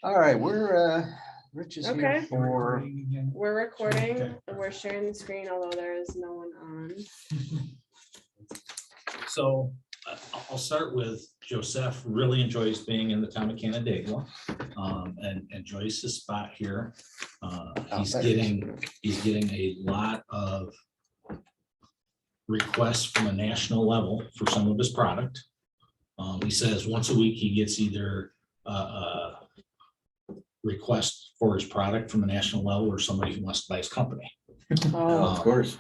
All right, Rich is here Okay. for, We're recording and we're sharing the screen, although there is no one on. So I'll start with Joseph really enjoys being in the town of Canandaigua, and enjoys his spot here. He's getting a lot of requests from a national level for some of his product. He says once a week he gets either request for his product from a national level or somebody who wants to buy his company. of course.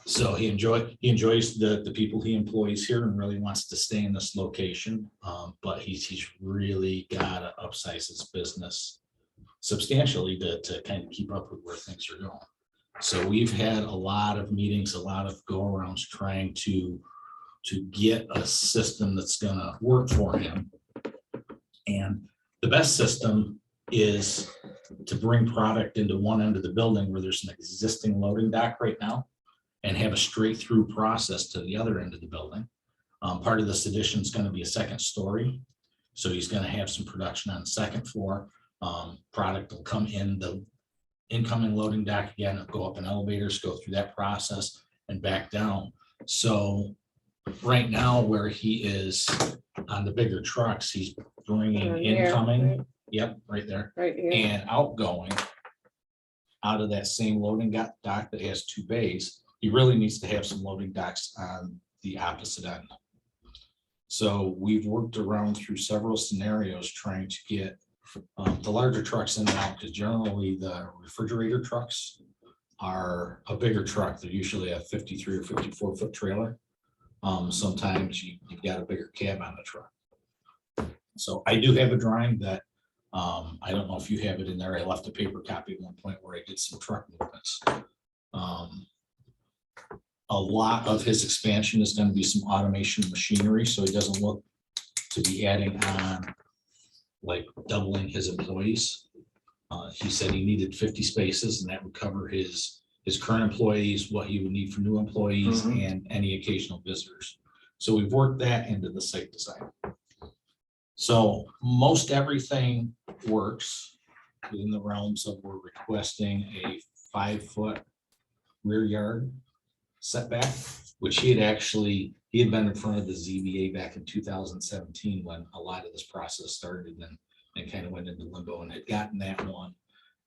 So he enjoys the people he employs here and really wants to stay in this location. But he's really got to upsize his business substantially to kind of keep up with where things are going. So we've had a lot of meetings, a lot of go arounds trying to get a system that's gonna work for him. And the best system is to bring product into one end of the building where there's an existing loading dock right now and have a straight through process to the other end of the building. Part of this addition is going to be a second story. So he's going to have some production on the second floor. Product will come in the incoming loading dock again, it'll go up in elevators, go through that process and back down. So right now where he is on the bigger trucks, he's bringing Here, incoming, right? yep, right there, Right here. and outgoing out of that same loading dock that has two bays. He really needs to have some loading docks on the opposite end. So we've worked around through several scenarios trying to get the larger trucks in and out, because generally the refrigerator trucks are a bigger truck. They're usually a 53 or 54 foot trailer. Sometimes you've got a bigger cab on the truck. So I do have a drawing that I don't know if you have it in there. I left a paper copy at one point where I did some truck movements. A lot of his expansion is going to be some automation machinery, so he doesn't look to be adding on like doubling his employees. He said he needed 50 spaces and that would cover his current employees, what he would need for new employees and any occasional visitors. So we've worked that into the site design. So most everything works within the realms of we're requesting a 5 foot rear yard setback, which he had been in front of the ZBA back in 2017 when a lot of this process started and kind of went into limbo and had gotten that one.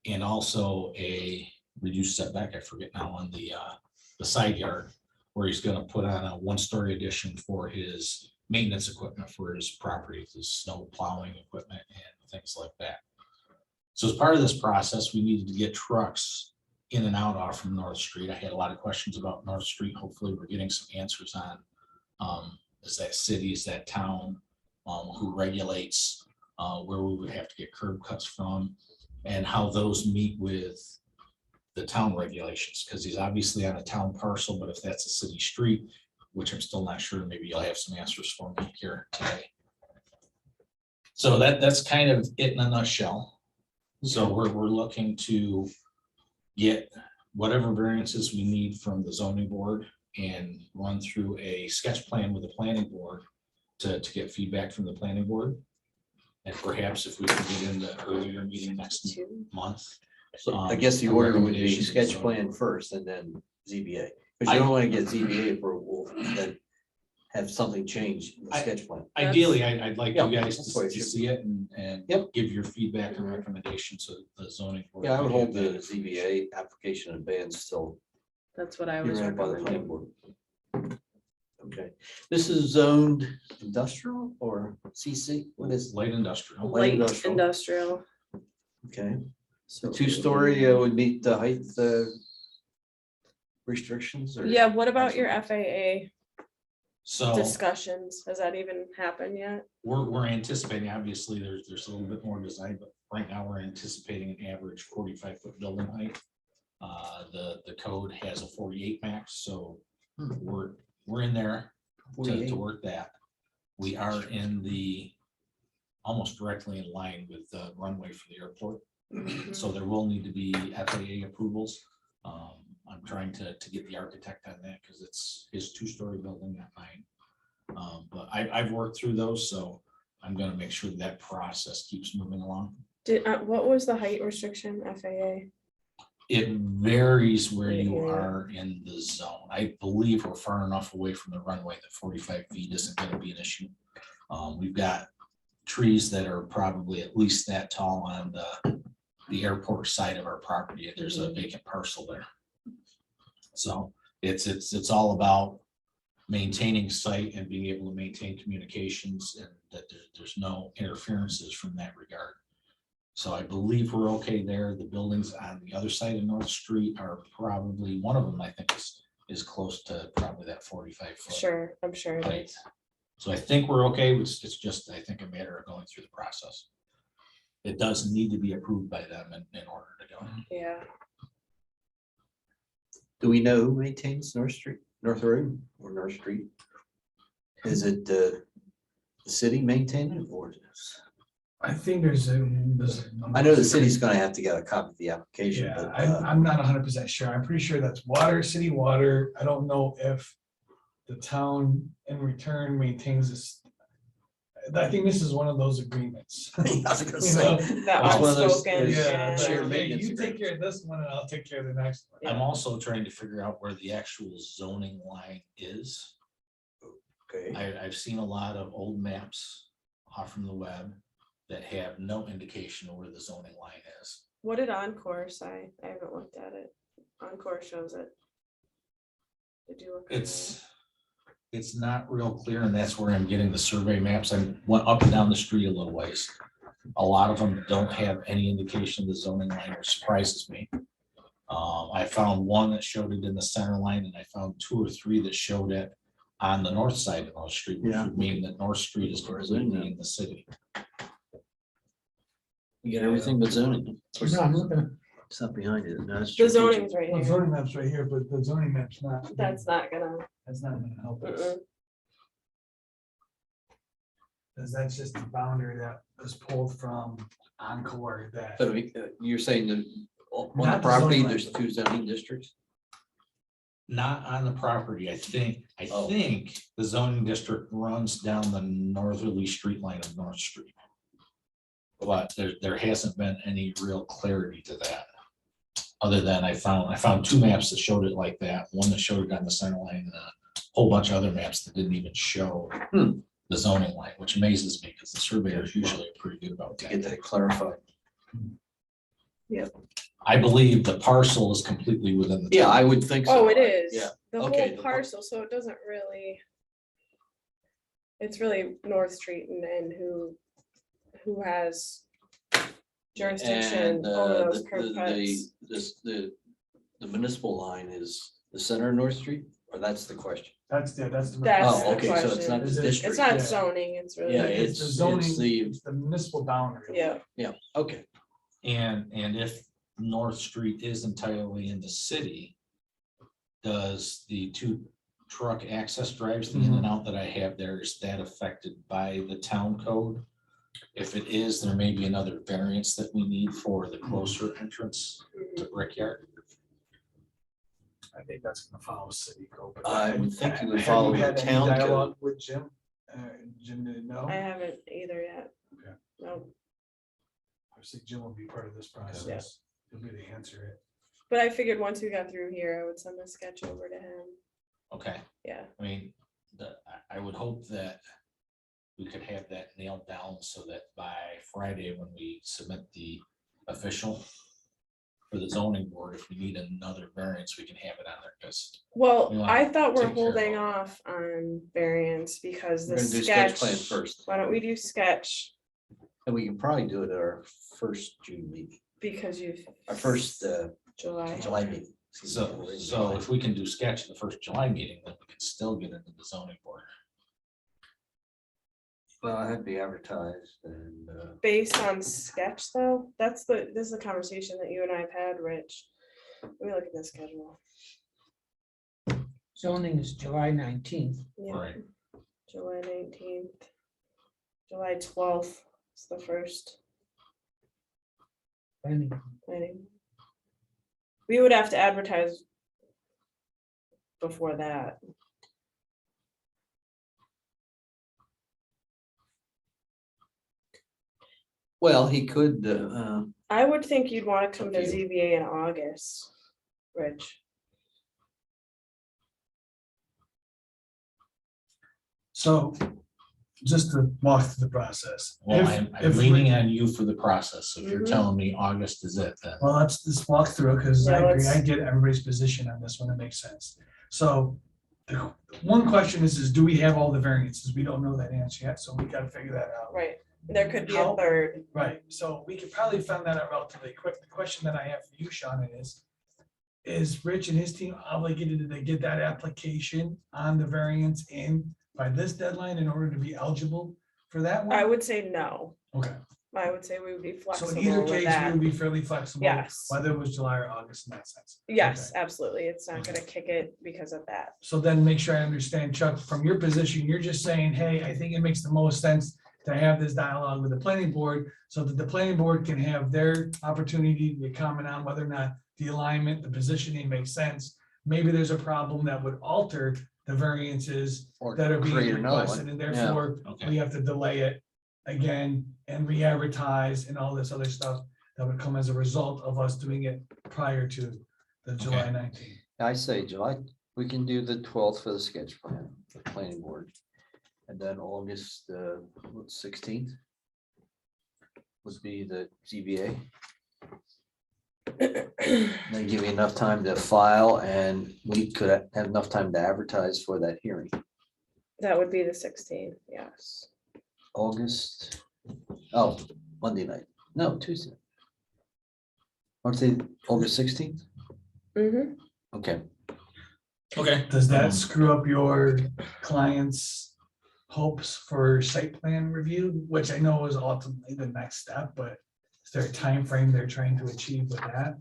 And also a reduced setback, I forget now, on the side yard, where he's going to put on a 1-story addition for his maintenance equipment for his property, his snow plowing equipment and things like that. So as part of this process, we needed to get trucks in and out off from North Street. I had a lot of questions about North Street. Hopefully we're getting some answers on, is that city, is that town, who regulates where we would have to get curb cuts from and how those meet with the town regulations, because he's obviously on a town parcel, but if that's a city street, which I'm still not sure, maybe you'll have some answers for me here today. So that's kind of it in a nutshell. So we're looking to get whatever variances we need from the zoning board and run through a sketch plan with the planning board to get feedback from the planning board. And perhaps if we can get in the earlier meeting next month. So I guess the order would be sketch plan first and then ZBA, because you don't want to get ZBA approval and then have something change in the sketch plan. Ideally, I'd like you Yeah, guys that's what to it should see it and Yep. give your feedback and recommendations so the zoning. board Yeah, I would can hold have the that. ZBA application in advance till That's what I you're was in by the planning recommending. board. Okay, this is zoned industrial or CC? What is, Light industrial. Light industrial. industrial. okay, So 2-story would meet the height restrictions or? yeah, what about your FAA So discussions? Has that even happened yet? we're anticipating, obviously, there's a little bit more design, but right now we're anticipating an average 45 foot building height. The code has a 48 max, so we're in there to work that. We are in the almost directly in line with the runway for the airport. So there will need to be FAA approvals. I'm trying to get the architect on that because it's his 2-story building, not mine. But I've worked through those, so I'm going to make sure that process keeps moving along. What was the height restriction FAA? It varies where Right you here. are in the zone. I believe we're far enough away from the runway that 45 feet isn't gonna be an issue. We've got trees that are probably at least that tall on the airport side of our property. There's a vacant parcel there. So it's all about maintaining site and being able to maintain communications and that there's no interferences from that regard. So I believe we're okay there. The buildings on the other side of North Street are probably, one of them I think is close to probably that 45 foot. Sure, I'm sure it height. is. So I think we're okay. It's just, I think, a matter of going through the process. It does need to be approved by them in order to go. Yeah, Do we know who maintains North Road or North Street? Is it the city maintaining it or? I think there's a. I know the city's gonna have to get a copy of the application, Yeah, but I'm not 100% sure. I'm pretty sure that's water, city water. I don't know if the town in return maintains this. I think this is one of those agreements. I was gonna You say, know, that It's one of those- outspoken. those Yeah, shared like, hey, maintenance you take care of this one and I'll take care of the next one. I'm also trying to figure out where the actual zoning line is. Okay, I've seen a lot of old maps off from the web that have no indication of where the zoning line is. What did Encore say? I haven't looked at it. Encore shows it. Did you look? at It's not real clear, and that's where I'm getting the survey maps. I went up and down the street a little ways. A lot of them don't have any indication of the zoning line, which surprises me. I found one that showed it in the center line, and I found 2 or 3 that showed it on the north side of North Street, which Yeah. would mean that North Street is completely in the city. you get everything but zoning. No, I'm looking. It's not behind it. No, it's The strategic. zoning's right Well, here. zoning map's right here, but the zoning map's not. That's not gonna. That's not gonna help us. Mm-mm. Because that's just the boundary that was pulled from Encore that. But you're saying that on the Not the property, zoning there's line. 2 zoning districts? Not on the property. I think Oh. the zoning district runs down the northerly street line of North Street. But there hasn't been any real clarity to that. Other than I found 2 maps that showed it like that, one that showed it on the center line, and a whole bunch of other maps that didn't even show the zoning line, which amazes me because the surveyors usually are pretty good about To get that. that clarified. I believe the parcel is completely within the. Yeah, town. I would think so. Oh, it is. Yeah, The okay, whole the parcel, so it doesn't really. It's really North Street and who has jurisdiction and over those the curb cuts. the municipal line is the center of North Street, or that's the question? That's the. That's Oh, the okay, so it's not the question. district. It's not Yeah. zoning, it's really. Yeah, It's the it's zoning, the, it's the municipal boundary. Yeah, yeah, okay. And if North Street is entirely in the city, does the 2 truck access drives, the in and out that I have there, is that affected by the town code? If it is, there may be another variance that we need for the closer entrance to Brickyard. I think that's gonna follow city code. but I would think you would have follow the had any town code. dialogue with Jim? Jim didn't know. I haven't either yet. Okay. No, Obviously, Jim will be part of this process. He'll be the answer. but I figured once we got through here, I would send the sketch over to him. Okay, Yeah, I mean, I would hope that we could have that nailed down so that by Friday, when we submit the official for the zoning board, if we need another variance, we can have it on there, because well, We wanna I thought we're take care of holding all off on variance because We're the gonna do sketch plan sketch. first, Why don't we do sketch and we can probably do it at our first June meeting, because you've. our first July. July meeting. Excuse me. so if we can do sketch in the first July meeting, then we can still get into the zoning board. Well, I had to be advertised and, Based on sketch though, this is a conversation that you and I have had, Rich. Let me look at the schedule. Zoning is July 19th. Yeah, Right. July 19th. July 12th is the first Planning. planning. We would have to advertise before that. Well, he could, I would think you'd want to come to Okay. ZBA in August, Rich. So just to walk through the process. Well, If- I'm if we- leaning on you for the process. So if you're Mhm. telling me August is it, then Well, let's just walk through it because I Yeah, agree, let's- I get everybody's position on this one, it makes sense. So the one question is do we have all the variances? We don't know that answer yet, so we gotta figure that out. Right, there could be a How- third. Right, so we could probably find that out relatively quick. The question that I have for you, Sean, is Rich and his team obligated to get that application on the variance in by this deadline in order to be eligible for that one? I would say no. Okay, I would say we would be so flexible in either with case, we that. would be fairly flexible. Yes. Whether it was July or August in that sense. Yes, Okay. absolutely. It's not gonna kick it because of that. So then make sure I understand, Chuck, from your position, you're just saying, hey, I think it makes the most sense to have this dialogue with the planning board so that the planning board can have their opportunity to comment on whether or not the alignment, the positioning makes sense. Maybe there's a problem that would alter the variances or that are being create another requested, one. and Yeah. therefore Okay. we have to delay it again and re-advertise and all this other stuff that would come as a result of us doing it prior to the July Okay. 19th. I say July, we can do the 12th for the sketch plan, the planning board. And then August 16th would be the ZBA. Then give you enough time to file and we could have enough time to advertise for that hearing. That would be the 16th, yes. August, oh, Monday night, no, Tuesday. Aren't they August 16th? Mhm. Okay, Okay. Does that Um, screw up your client's hopes for site plan review, which I know is ultimately the next step, but is there a time frame they're trying to achieve with that?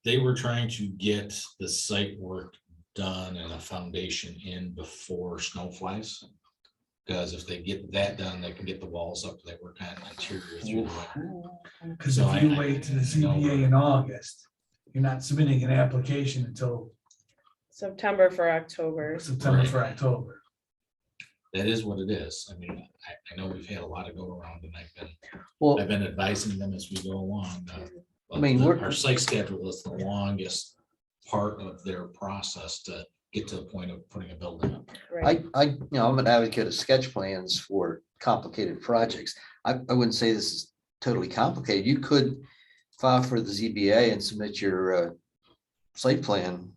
They were trying to get the site work done and a foundation in before snow flies. Because if they get that done, they can get the walls up, they work on interior through the winter. Because So if you I- wait to the I know- ZBA in August, you're not submitting an application until September for October. September Right. for October. That is what it is. I mean, I know we've had a lot of go around and well, I've been advising them as we go along. I mean, we're- Our site schedule is the longest part of their process to get to the point of putting a building up. Right. I'm an advocate of sketch plans for complicated projects. I wouldn't say this is totally complicated. You could file for the ZBA and submit your site plan.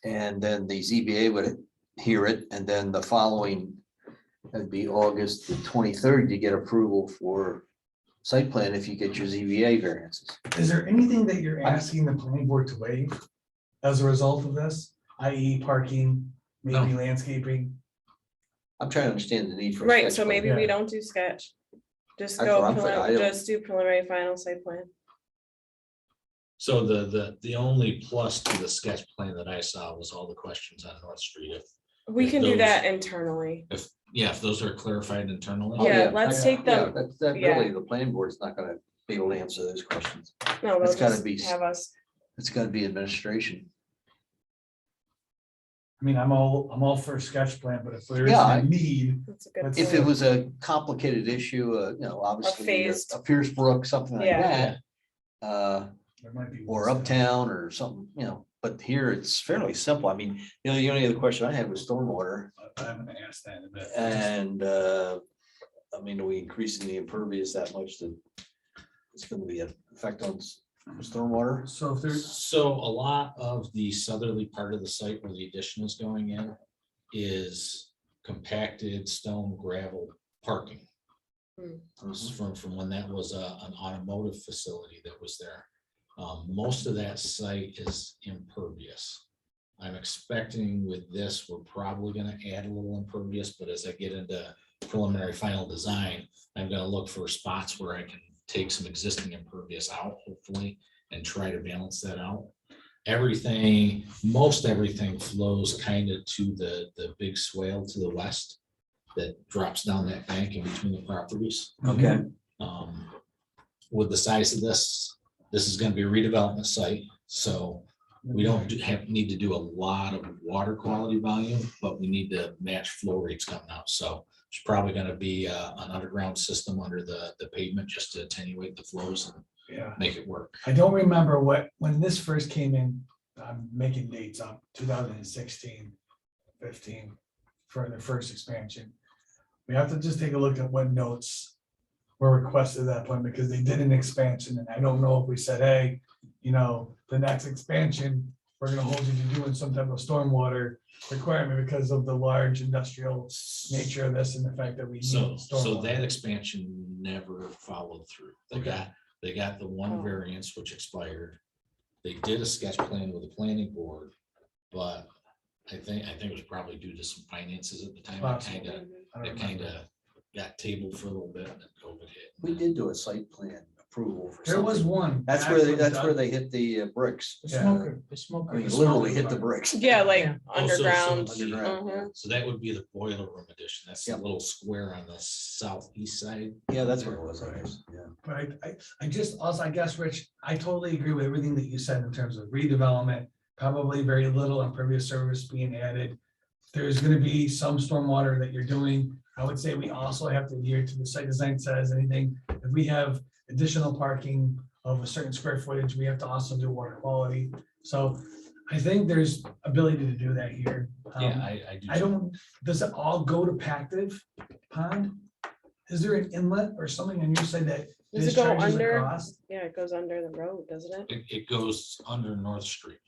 And then the ZBA would hear it, and then the following, that'd be August the 23rd, you get approval for site plan if you get your ZBA variances. Is there anything that you're asking the planning board to waive as a result of this, i.e. parking, maybe landscaping? I'm trying to understand the need for. a Right, sketch so plan. maybe we Yeah. don't do sketch. Just That's go, what I'm saying. I don't- just do preliminary final site plan. So the only plus to the sketch plan that I saw was all the questions on North Street. We If can do those- that internally. If those are clarified internally. Oh, Yeah, let's yeah, take Yeah, them, that yeah. really, the planning board is not gonna be able to answer those questions. no, they'll It's gotta just be- have us, It's gotta be administration. I mean, I'm all for a sketch plan, but if there is Yeah, I- a need, that's a good Let's- If point. it was a complicated issue, obviously, phased- a Pierce Brook, something like Yeah. that. there might be. Or uptown or something, but here it's fairly simple. I mean, the only other question I had was stormwater. I'm gonna ask that in a bit. And, I mean, are we increasing the impervious that much that it's gonna be an effect on stormwater? So if there's, So a lot of the southerly part of the site where the addition is going in is compacted stone gravel parking. This is from when that was an automotive facility that was there. Most of that site is impervious. I'm expecting with this, we're probably gonna add a little impervious, but as I get into preliminary final design, I'm gonna look for spots where I can take some existing impervious out, hopefully, and try to balance that out. Everything, most everything flows kind of to the big swale to the west that drops down that bank in between the properties. Okay. With the size of this is gonna be a redevelopment site, so we don't need to do a lot of water quality volume, but we need to match flow rates coming out. So It's probably gonna be an underground system under the pavement just to attenuate the flows and Yeah. make it work. I don't remember when this first came in, I'm making dates up, 2016, 15, for the first expansion. We have to just take a look at what notes were requested at that point, because they did an expansion, and I don't know if we said, hey, the next expansion, we're gonna hold you to doing some type of stormwater requirement because of the large industrial nature of this and the fact that we need So that stormwater. expansion never followed through. Okay. They got the one Oh. variance which expired. They did a sketch plan with the planning board, but I think it was probably due to some finances at the time. Possible. I don't It remember. kind of got tabled for a little bit and then COVID hit. We did do a site plan approval for There was something. one. That's that where they, was that's where done. they hit the bricks. The Yeah. smoker, the I smoker. mean, The literally smoker hit the part. bricks. Yeah, like Yeah. underground. Underground, yeah. Mhm. So that would be the boiler room addition. That's the Yep. little square on the southeast side. Yeah, that's what it was, I guess, yeah. But I just also, I guess, Rich, I totally agree with everything that you said in terms of redevelopment, probably very little impervious service being added. There's gonna be some stormwater that you're doing. I would say we also have to adhere to the site design says anything. If we have additional parking of a certain square footage, we have to also do water quality. So I think there's ability to do that here. Yeah, I do. I don't, does it all go to Pactive Pond? Is there an inlet or something on your side that Does it go discharges under? across? Yeah, it goes under the road, doesn't it? It goes under North Street.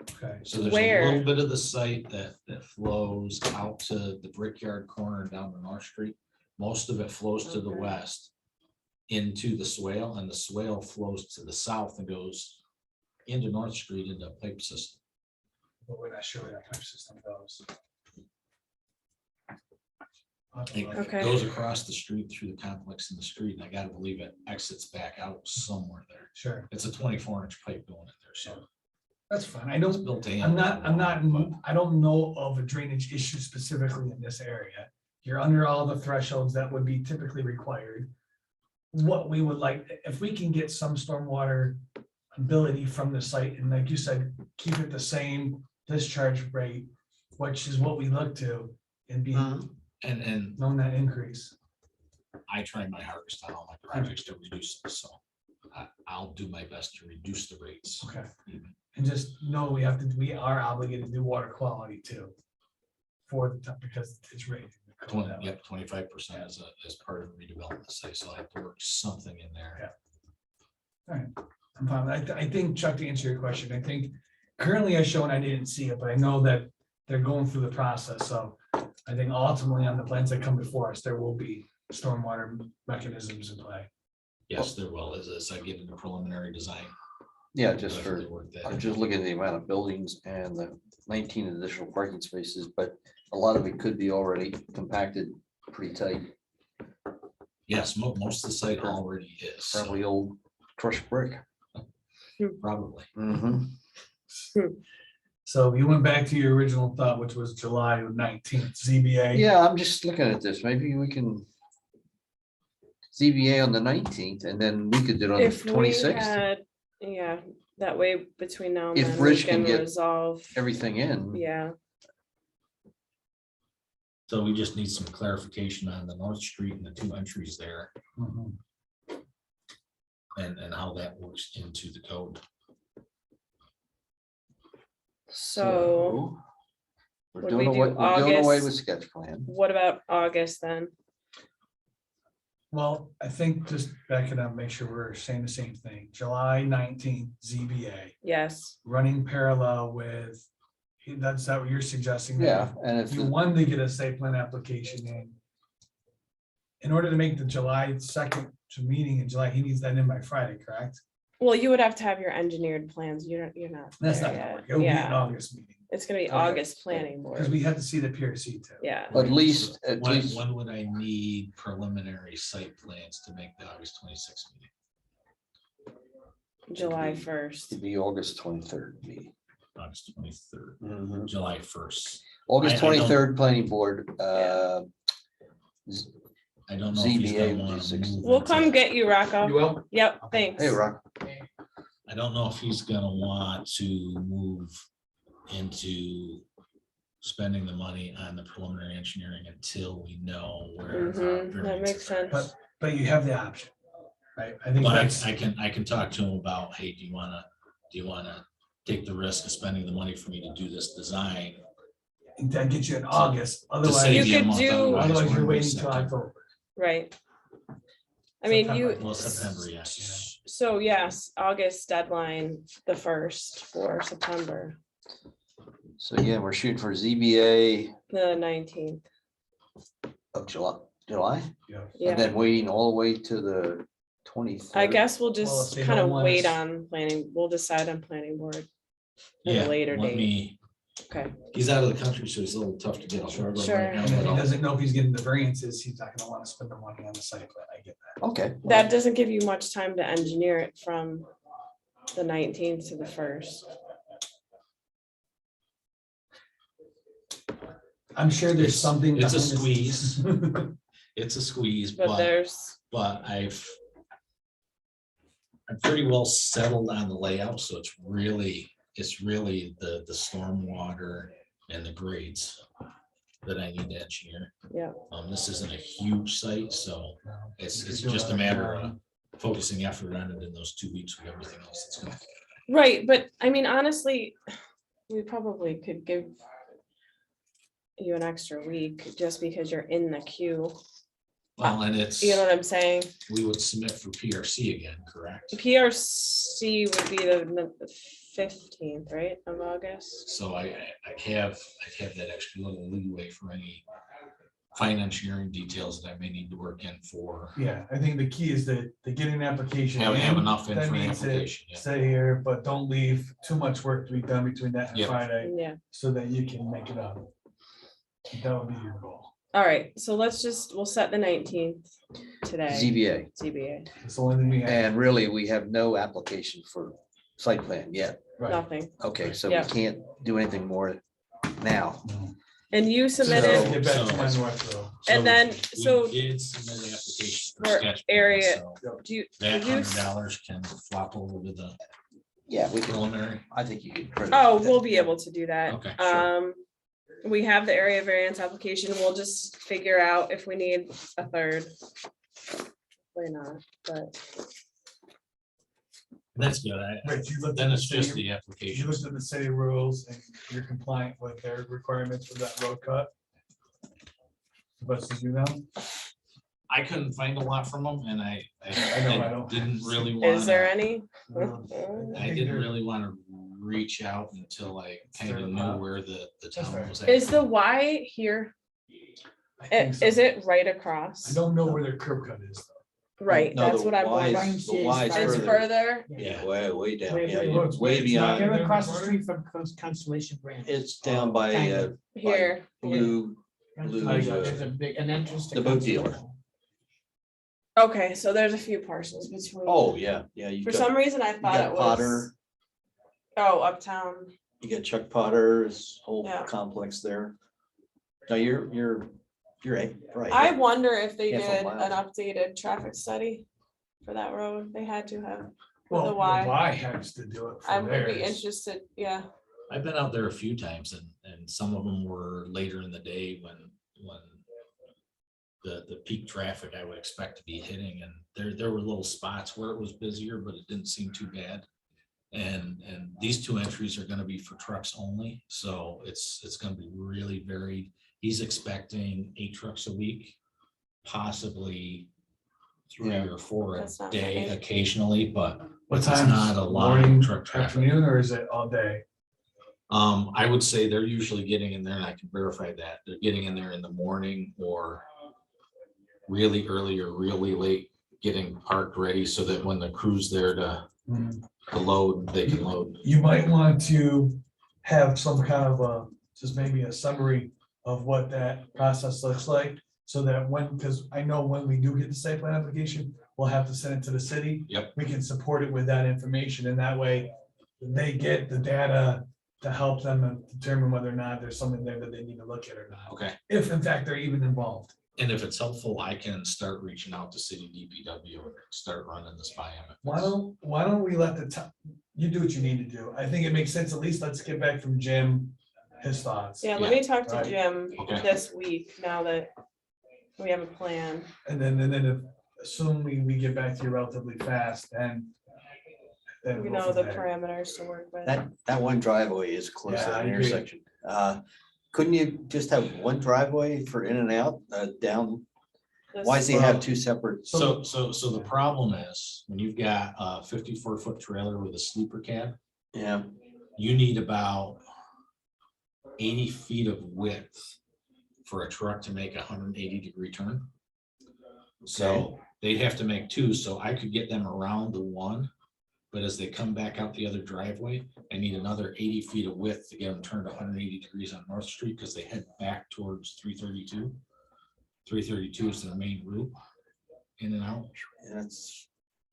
Okay, So there's a Where? little bit of the site that flows out to the Brickyard corner and down to North Street. Most of it flows to the Okay. west into the swale, and the swale flows to the south and goes into North Street into a pipe system. but we're not sure where that pipe system goes. It Okay. goes across the street through the complex in the street, and I gotta believe it exits back out somewhere there. Sure, It's a 24-inch pipe going in there, so. that's fine. I It's don't, built to I'm handle not, it, but I don't know of a drainage issue specifically in this area. You're under all the thresholds that would be typically required. What we would like, if we can get some stormwater ability from the site, and like you said, keep it the same discharge rate, which is what we look to, and be And known that increase. I try my hardest on all my projects to reduce it, so I'll do my best to reduce the rates. Okay. And just know we are obligated to do water quality too. For the, because it's rated. Yep, 25% as part of redevelopment, say, so I have to work something in there. I'm fine. I think, Chuck, to answer your question, I think currently I show, and I didn't see it, but I know that they're going through the process, so I think ultimately on the plans that come before us, there will be stormwater mechanisms in play. Yes, there will, as I get into preliminary design. Yeah, just for, definitely work that I'm in. just looking at the amount of buildings and the 19 additional parking spaces, but a lot of it could be already compacted pretty tight, Yes, most of the site already is, so probably old crushed brick. probably. Mhm. So you went back to your original thought, which was July 19th, ZBA. Yeah, I'm just looking at this. Maybe we can ZBA on the 19th, and then we could do it on the If we 26th, had, yeah, that way between now and If then we Rich can can get resolve. everything in. Yeah, So we just need some clarification on the North Street and the two entries there Mhm. and how that works into the code. so We're would doing we do away, we're doing away with August? sketch plan. what about August then? Well, I think just back it up, make sure we're saying the same thing. July 19th, ZBA, Yes, running parallel with, that's that what you're suggesting? that Yeah, and if, If you the- wanted to get a site plan application in order to make the July 2nd meeting in July, he needs that in by Friday, correct? well, you would have to have your engineered plans. You're not That's there not gonna yet. work. It'll be an Yeah, August meeting, it's gonna be Okay. August planning because board. we had to see the PRC too. Yeah, at least, at When, least, when would I need preliminary site plans to make the August 26th meeting? July 1st. it'd be August 23rd meeting. August 23rd, Mhm. July 1st. August I don't- 23rd, planning board, I don't know if he's ZBA gonna would be want to 6th. move. We'll into- come get you, Rocco. will? Yep, Okay. thanks. hey, Rock, I don't know if he's gonna want to move into spending the money on the preliminary engineering until we know where. That variances makes are. sense. But you have the option, right? I think But that's, I can talk to him about, hey, do you wanna take the risk of spending the money for me to do this design? that gets you in August, To otherwise, save You you a could month, do- otherwise we're you're in waiting till September. October. Right. I mean, September. Well, September, yeah. so yes, August deadline, the 1st for September, So yeah, we're shooting for ZBA the 19th. of July, and Yeah, then waiting all the way to the 23rd. I guess we'll Well, just if they kind of don't want wait us- on planning. We'll decide on planning board at Yeah, a later let date. me, Okay, he's out of the country, so he's a little tough to get a hold of Sure. right now. And if but he I'll- doesn't know if he's getting the variances, he's not gonna wanna spend the money on the site plan, I get that. Okay. that doesn't give you much time to engineer it from the 19th to the 1st. I'm sure there's something. It's a behind the scenes. It's a squeeze, But there's, but I'm pretty well settled on the layout, so it's really the stormwater and the grades that I need to engineer. yeah, This isn't a huge site, so it's You're just a doing matter of focusing effort on it in those 2 weeks with everything else that's going. right, but I mean, honestly, we probably could give you an extra week just because you're in the queue. Well, and it's, You know what I'm saying? we would submit for PRC again, correct? PRC would be the 15th, right, of August? So I'd have that extra little leeway for any fine engineering details that I may need to work in for. Yeah, I think the key is that they get an application. Have in, enough in that for an needs to application, yeah. Stay here, but don't leave too much work to be done between that and Yep. Friday, Yeah, so that you can make it up. That would be your goal. all right, so we'll set the 19th today, ZBA, ZBA, It's the only thing we have. and really, we have no application for site plan yet. Right. nothing. Okay, so we Yeah. can't do anything more now. And you So submitted Get back to So- my North Row. And then, We so did submit an application for sketch plan, area- so do you, that did you $100 can flop over to the Yeah, we can, preliminary. I think you could. credit Oh, that. we'll be able to do that. Okay, sure. We have the area variance application. We'll just figure out if we need a third. Why not, but That's good. I- Rich, you looked Then at the it's just city, the you application. looked at the city rules and you're compliant with their requirements for that road cut. Best as you know, I couldn't find a lot from them and I I didn't really want. is there any? I didn't really want to reach out until I kind of knew where the town fair. was at. Is the Y here? I think so. Is it right I across? don't know where their curb cut is. Right, No, that's the what I'm Y is- wondering. the Y is It's further, Yeah, way down, Way- yeah, way- it's way it's not beyond, They're across the street from Constellation Branch. it's down by here. Blue, There's a big, an entrance to. the boat dealer. Okay, so there's a few parcels between. Oh, yeah, you For got, some reason, I you thought it got was. Potter, Oh, Uptown. you got Chuck Potter's whole Yeah. complex there. No, you're right. I wonder if they Yeah, for a did while. an updated traffic study for that road. They had to have. Well, The the Y. Y has to do it I for would be theirs. interested, yeah. I've been out there a few times and some of them were later in the day when the peak traffic I would expect to be hitting, and there were little spots where it was busier, but it didn't seem too bad. And these 2 entries are gonna be for trucks only, so it's gonna be really varied. He's expecting 8 trucks a week, possibly 3 Yeah. or 4 a That's not day many. occasionally, but What it's time? not a lot Morning, of truck traffic. afternoon, or is it all day? I would say they're usually getting in there, and I can verify that, they're getting in there in the morning or really early or really late, getting parked ready so that when the crew's there to load, they can load. You might want to have some kind of a, just maybe a summary of what that process looks like. So that when, because I know when we do get the site plan application, we'll have to send it to the city. Yep. We can support it with that information, and that way they get the data to help them determine whether or not there's something there that they need to look at or not. Okay, If in fact they're even involved. and if it's helpful, I can start reaching out to city DPW and start running this by him. Why don't we let the, you do what you need to do. I think it makes sense. At least let's get back from Jim his thoughts. Yeah, let me talk to Right. Jim Okay. this week, now that we have a plan. And then if, assuming we get back to you relatively fast, then. We go know from the there. parameters to work with. That one driveway is close to Yeah, I the agree. intersection. Couldn't you just have one driveway for in and out, down? This- Why does he have two separate? So the problem is, when you've got a 54-foot trailer with a sleeper cab, Yeah, you need about 80 feet of width for a truck to make a 180-degree turn. So they'd have to make two, so I could get them around the one. But as they come back out the other driveway, I need another 80 feet of width to get them turned 180 degrees on North Street, because they head back towards 332. 332 is their main route in and out. that's,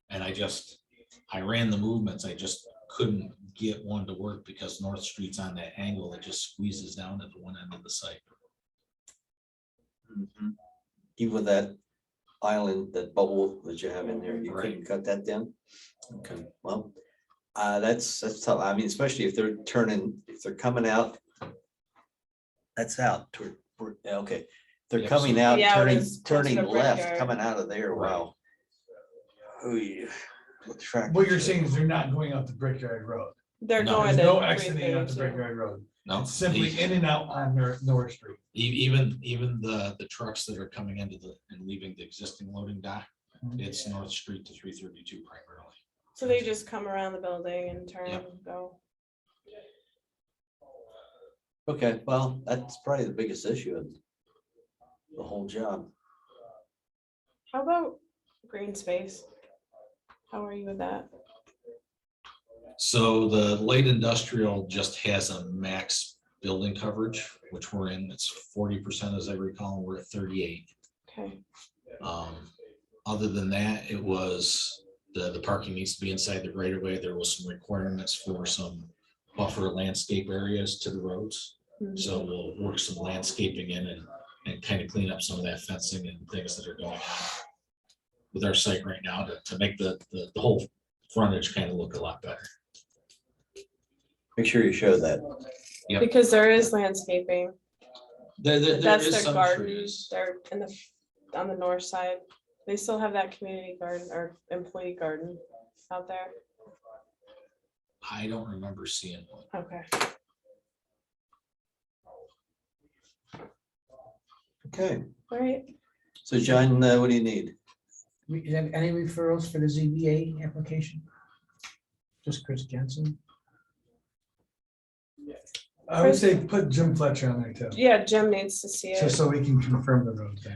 And I ran the movements. I just couldn't get one to work because North Street's on that angle. It just squeezes down at the one end of the site. mhm. Even with that island, that bubble that you have in there, you Right. couldn't cut that down? Okay, well, that's tough. I mean, especially if they're coming out. That's out toward, yeah, okay. They're Yep. coming out, Yeah, it turning, was close to turning the left, Brickyard. coming out of there, Right. wow. Oh, yeah. What you're saying is they're not going out the Brickyard Road. They're No, going There's to. no exiting out the 332. Brickyard Road. No, It's simply in and out on North Street. even the trucks that are coming into and leaving the existing loading dock, Mm-hmm. it's North Street to 332 primarily. So they just come around the building and turn Yep. and go. Okay, well, that's probably the biggest issue of the whole job. How about green space? How are you with that? So the light industrial just has a max building coverage, which we're in. It's 40% as I recall, and we're at 38. Okay, Other than that, it was the parking needs to be inside the right of way. There was some requirements for some buffer landscape areas to the roads. Mhm. So we'll work some landscaping in and kind of clean up some of that fencing and things that are going on with our site right now to make the whole frontage kind of look a lot better. Make sure you show that. Yep. Because there is landscaping. There That's is their some garden. trees. They're on the north side. They still have that community garden or employee garden out there. I don't remember seeing one. Okay. Okay, All right. so John, what do you need? You have any referrals for the ZBA application? Just Chris Jensen? I would say put Jim Fletcher on there too, Yeah, Jim needs to see just it. so we can confirm the road thing.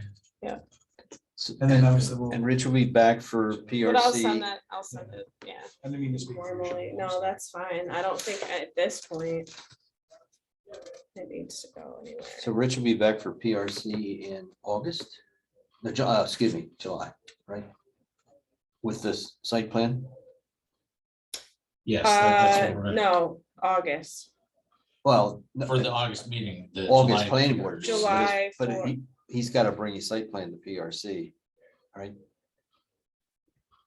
And then obviously we'll. And Rich will be back for But I'll send PRC. that, I'll send it, yeah, I didn't mean to speak for you, formally. Sean. No, that's fine. I don't think at this point it needs to go anywhere. So Rich will be back for PRC in August? No, excuse me, July, right? With this site plan? Yes, that's what we're gonna- No, August. Well, no, for the August meeting. the August July- planning board. meeting, July But for- he's got to bring his site plan to PRC, right?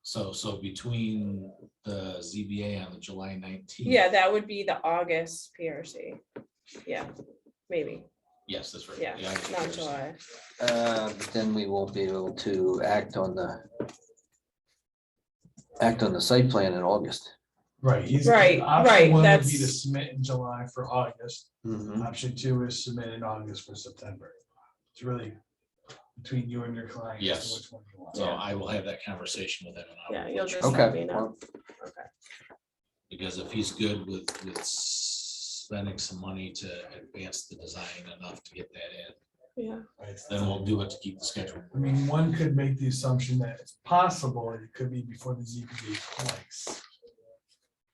So between the ZBA on the July 19th. Yeah, that would be the August PRC. Yeah, maybe. Yes, that's right. Yeah, The August not PRC. July. Then we won't be able to act on the site plan in August. Right, he's. Right, option right, one would be to that's- submit in July for August. Mhm. Option two is submit in August for September. It's really between you and your client. as to Yes. Which one you want. So I will have that conversation with him. and I will Yeah, you'll let you just know. let me Okay, know. well, Okay. Because if he's good with spending some money to advance the design enough to get that in, Yeah, then we'll do it to keep the schedule. I mean, one could make the assumption that it's possible it could be before the ZBA twice.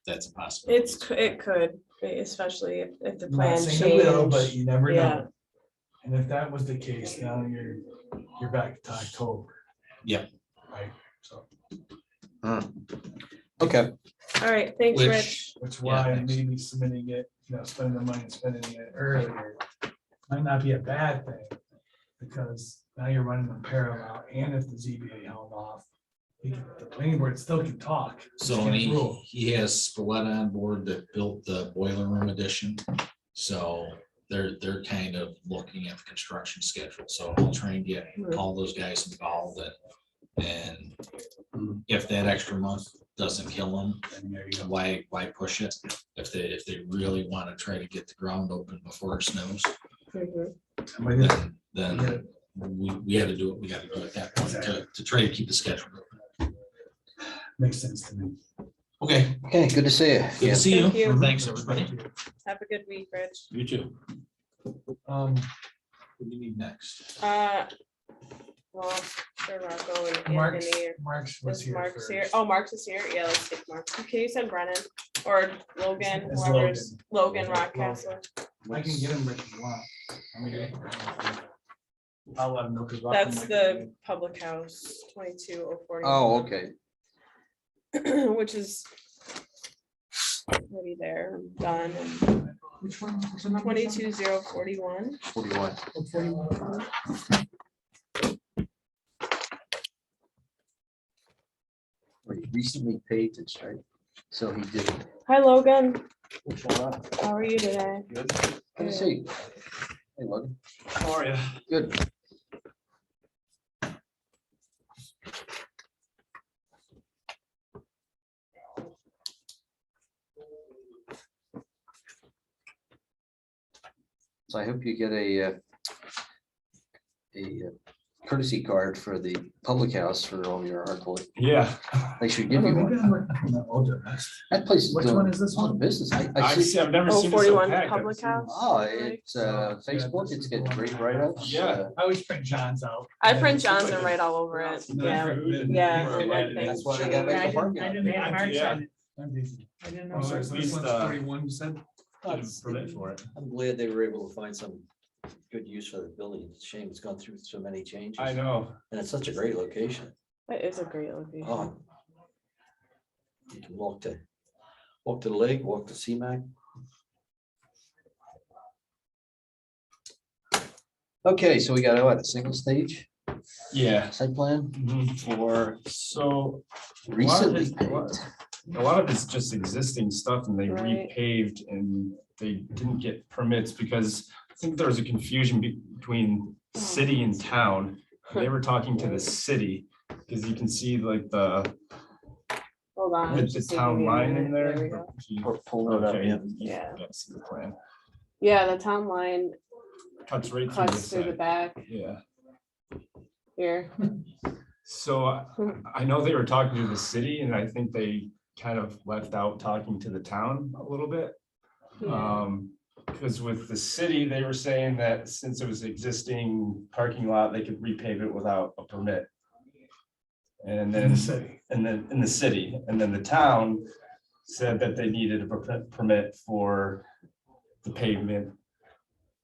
That's a possibility. it could, especially if the I'm not plan saying it will, But changed. you never Yeah. know. And if that was the case, now you're back to October. Yep. Right, so, Okay, All right, thanks, Which- Rich. which Yeah, why thanks. maybe submitting it, spending the money, and spending it earlier might not be a bad thing. Because now you're running them parallel, and if the ZBA held off, the planning board still can talk. just So can't rule. he has Spalletta on board that built the boiler room addition. So they're kind of looking at the construction schedule, so I'll try and get all those guys involved and if that extra month doesn't kill them, And there you go. why push it? If they really want to try to get the ground open before it snows, Mhm. Somebody did- then we had to do it, we got to do it that point to try to keep the schedule. Makes sense to me. Okay, Okay, good to see you. good to see you. Thank you. Thanks, everybody. Have a good week, Rich. You too. Um, What do you need next? Well, sure, Rocco and Mark's, Anthony. Mark's was Is here Mark's first. here? Oh, Mark's is here. Yeah, let's take Mark. Okay, you said Brennan or Logan, It's whoever's Logan Rockcastle. I can get him, Rich, if you want. I mean, I'll let him know. 'cause Rock That's might- the public house, 22,040. Oh, okay. Which is already there, done. Which one? What's the number? 22,041. 41. Oh, 41. He recently paved it, right? So he did. Hi, Logan. How are you today? Good to see you. Hey, Logan. How are you? Good. So I hope you get a courtesy card for the public house for all your artwork. Yeah. They should give you Maybe one. I'm looking for that older, that's- That place is Which doing one is this a lot of one? business. I I've see. never Oh, seen it so 41 packed. public house. Oh, it's Facebook, it's getting great write-ups. Yeah. I always print John's out. I print John's and write all over it. Yeah. Yeah, and like That's things. why they gotta Yeah, make I the parking. didn't lot. have Mark Yeah. sign it. I'm busy. I didn't know. Oh, so Mark this least, one's uh, 41, you said? Permit for it. I'm glad they were able to find some good use for the building. It's a shame it's gone through so many changes. I know. And it's such a great location. That is a great location. Oh. You can walk to the lake, walk to CMAC. Okay, so we got what, a single stage Yeah. site plan Mhm. for So recently it- a lot- paved. a lot of it's just existing stuff and they Right. repaved and they didn't get permits because I think there was a confusion between city and town. They were talking to the city because you can see like the Hold on. the just give town me a line minute. in There we there. go. Or pulling it up, Okay, yeah. you Yeah. can't see the plan. Yeah, the town line Cuts right through cuts the through the side. back Yeah. here. So I know they were talking to the city and I think they kind of left out talking to the town a little bit. Yeah. Because with the city, they were saying that since it was existing parking lot, they could repave it without a permit. And In then, the city. and then in the city, and then the town said that they needed a permit for the pavement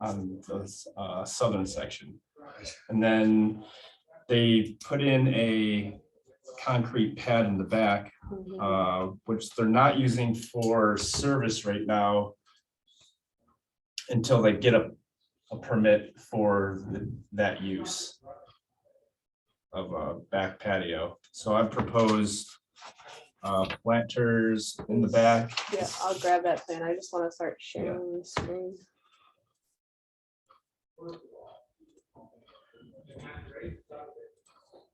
on the southern section. And then they put in a concrete pad in the back, Mhm. which they're not using for service right now until they get a permit for that use of a back patio. So I proposed planters in the back. Yeah, I'll grab that plan. I just want to start sharing the screen.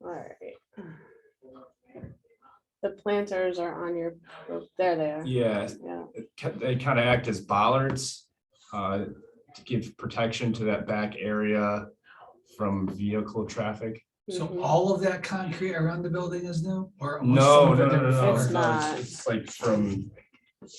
All right. The planters are on your, there they are. Yeah, Yeah. they kind of act as bollards to give protection to that back area from vehicle traffic. So Mhm. all of that concrete around the building is new or? was some No, of it no, no, no, no. It's no, not. It's like from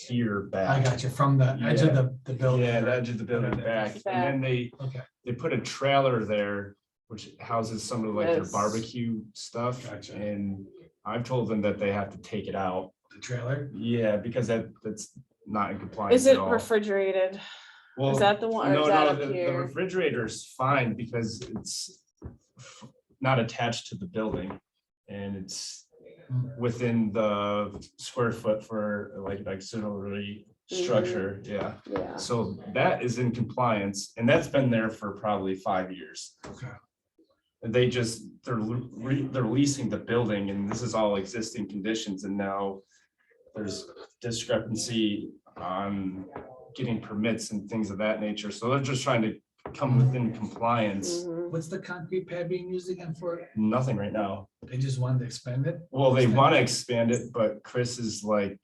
here I back. got you, from the edge of the building. Yeah, the edge of the building back. And then Okay, they put a trailer there, which houses some of like their Yes. barbecue stuff. Gotcha. And I've told them that they have to take it out. the trailer. Yeah, because that's not in compliance Is at it all. refrigerated? Well, Is that the one, or no, is that no, up the here? refrigerator's fine because it's not attached to the building. And it's within the square foot for like auxiliary structure, yeah. Yeah. So that is in compliance and that's been there for probably 5 years. Okay. They just, they're leasing the building and this is all existing conditions and now there's discrepancy on getting permits and things of that nature. So they're just trying to come within compliance. Mhm. What's the concrete pad being used again for? Nothing right now. They just wanted to expand it? Well, they want to expand it, but Chris is like,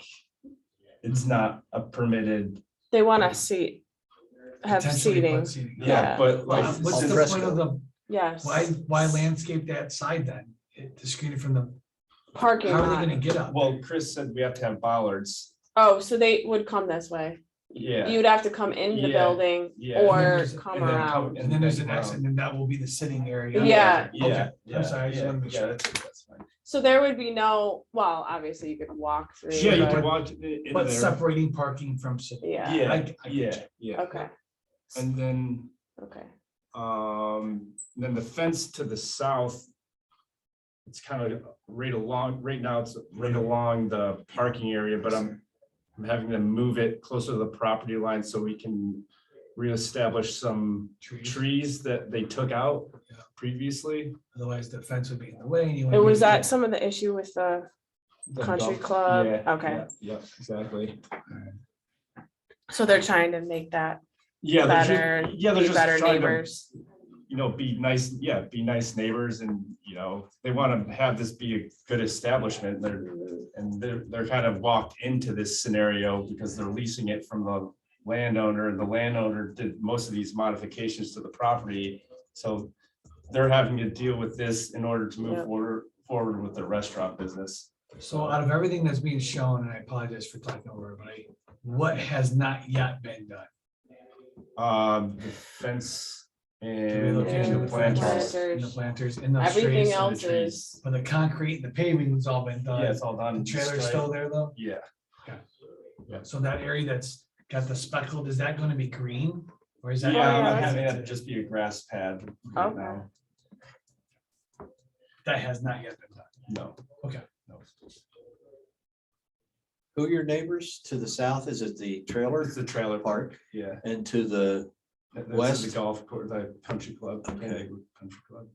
it's not a permitted, They want to seat, have Potentially put seating, yeah, Yeah. but like. What's the Fresco. point of the, yes. why landscape that side then? To screen it from the, Parking how are they gonna lot. get up? Well, Chris said we have to have bollards. Oh, so they would come this way. Yeah. You'd have to come in the Yeah, building yeah. And then or there's- come and then around. And then there's an exit, and then that will be the sitting area. Yeah. Yeah. Okay, Yeah, I'm sorry, I just yeah, wanna make yeah, sure. that's fine. So there would be no, well, obviously you could walk through. Yeah, you but- can walk in But there. separating parking from sitting. Yeah, Yeah, I get yeah, yeah. okay, And then, okay. then the fence to the south. It's kind of right now it's right along the parking area, but I'm having them move it closer to the property line so we can reestablish some trees that they took out Yeah. previously. Otherwise the fence would be in the way. and you And wouldn't was be- that some of the issue with the The country dump- club? yeah, Okay, yeah, yeah, exactly. so they're trying to make that Yeah, better, they're be just better trying to, neighbors. be nice, be nice neighbors and, they want to have this be a good establishment. They're kind of walked into this scenario because they're leasing it from the landowner and the landowner did most of these modifications to the property. So they're having to deal with this in order to move Yep. forward with their restaurant business. So out of everything that's being shown, and I apologize for talking over, it, but what has not yet been done? The fence The and relocation of the the planters. planters, and the planters in those Everything trees. else trees. is, But the concrete, the paving has all been Yeah, done. it's all done. The trailer's still there though? Yeah. So that area that's got the speckled, is that gonna be green? Or is that? Yeah, I'm yeah. having that just be a grass pad right Okay. now. That has not yet been done. No. Okay. No. Who are your neighbors to the south? Is it the trailer It's the trailer park, park yeah. and to the, This is West? the golf course, the country club. Okay. Kegwood Country Club.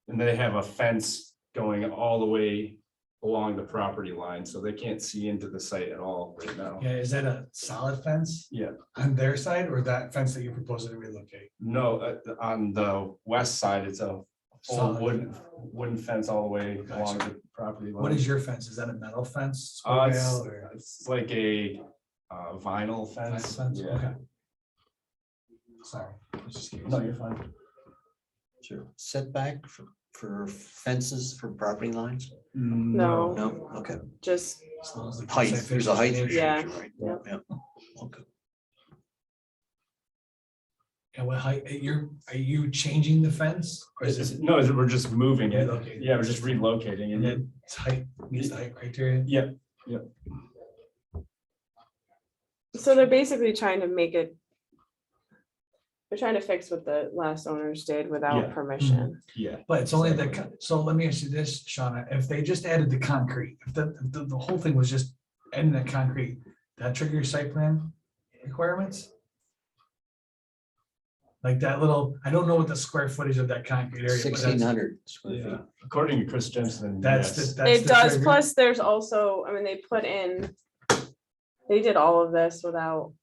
And they have a fence going all the way along the property line, so they can't see into the site at all right now. Yeah, is that a solid fence Yeah, on their side or that fence that you're proposing to relocate? no, on the west side, it's a full Solid. wooden fence all the way along Gotcha. the property line. What is your fence? Is that a metal fence? Uh, Square it's, rail or it's like a vinyl glass fence. fence? Yeah. Okay. Sorry. I was just curious. No, you're fine. sure, setback for fences for property lines? No. No, okay. just, As long as the Height, fence there's a height. faces Yeah. restriction, right? Yeah. Okay. And what height, are you changing the fence? Or is it? No, we're just moving it. Relocating. Yeah, we're just relocating And it. then it's height, meets the height criteria? Yep. so they're basically trying to make it. They're trying to fix what the last owners did Yeah. without permission. Yeah. But it's only so let me ask you this, Shauna, if they just added the concrete, if the whole thing was just adding the concrete, that trigger your site plan requirements? Like that little, I don't know what the square footage of that concrete area. but that's- 1,600 square Yeah, feet. according to Chris Jensen, That's yes. the. It does, plus there's also, I mean, they put in, they did all of this without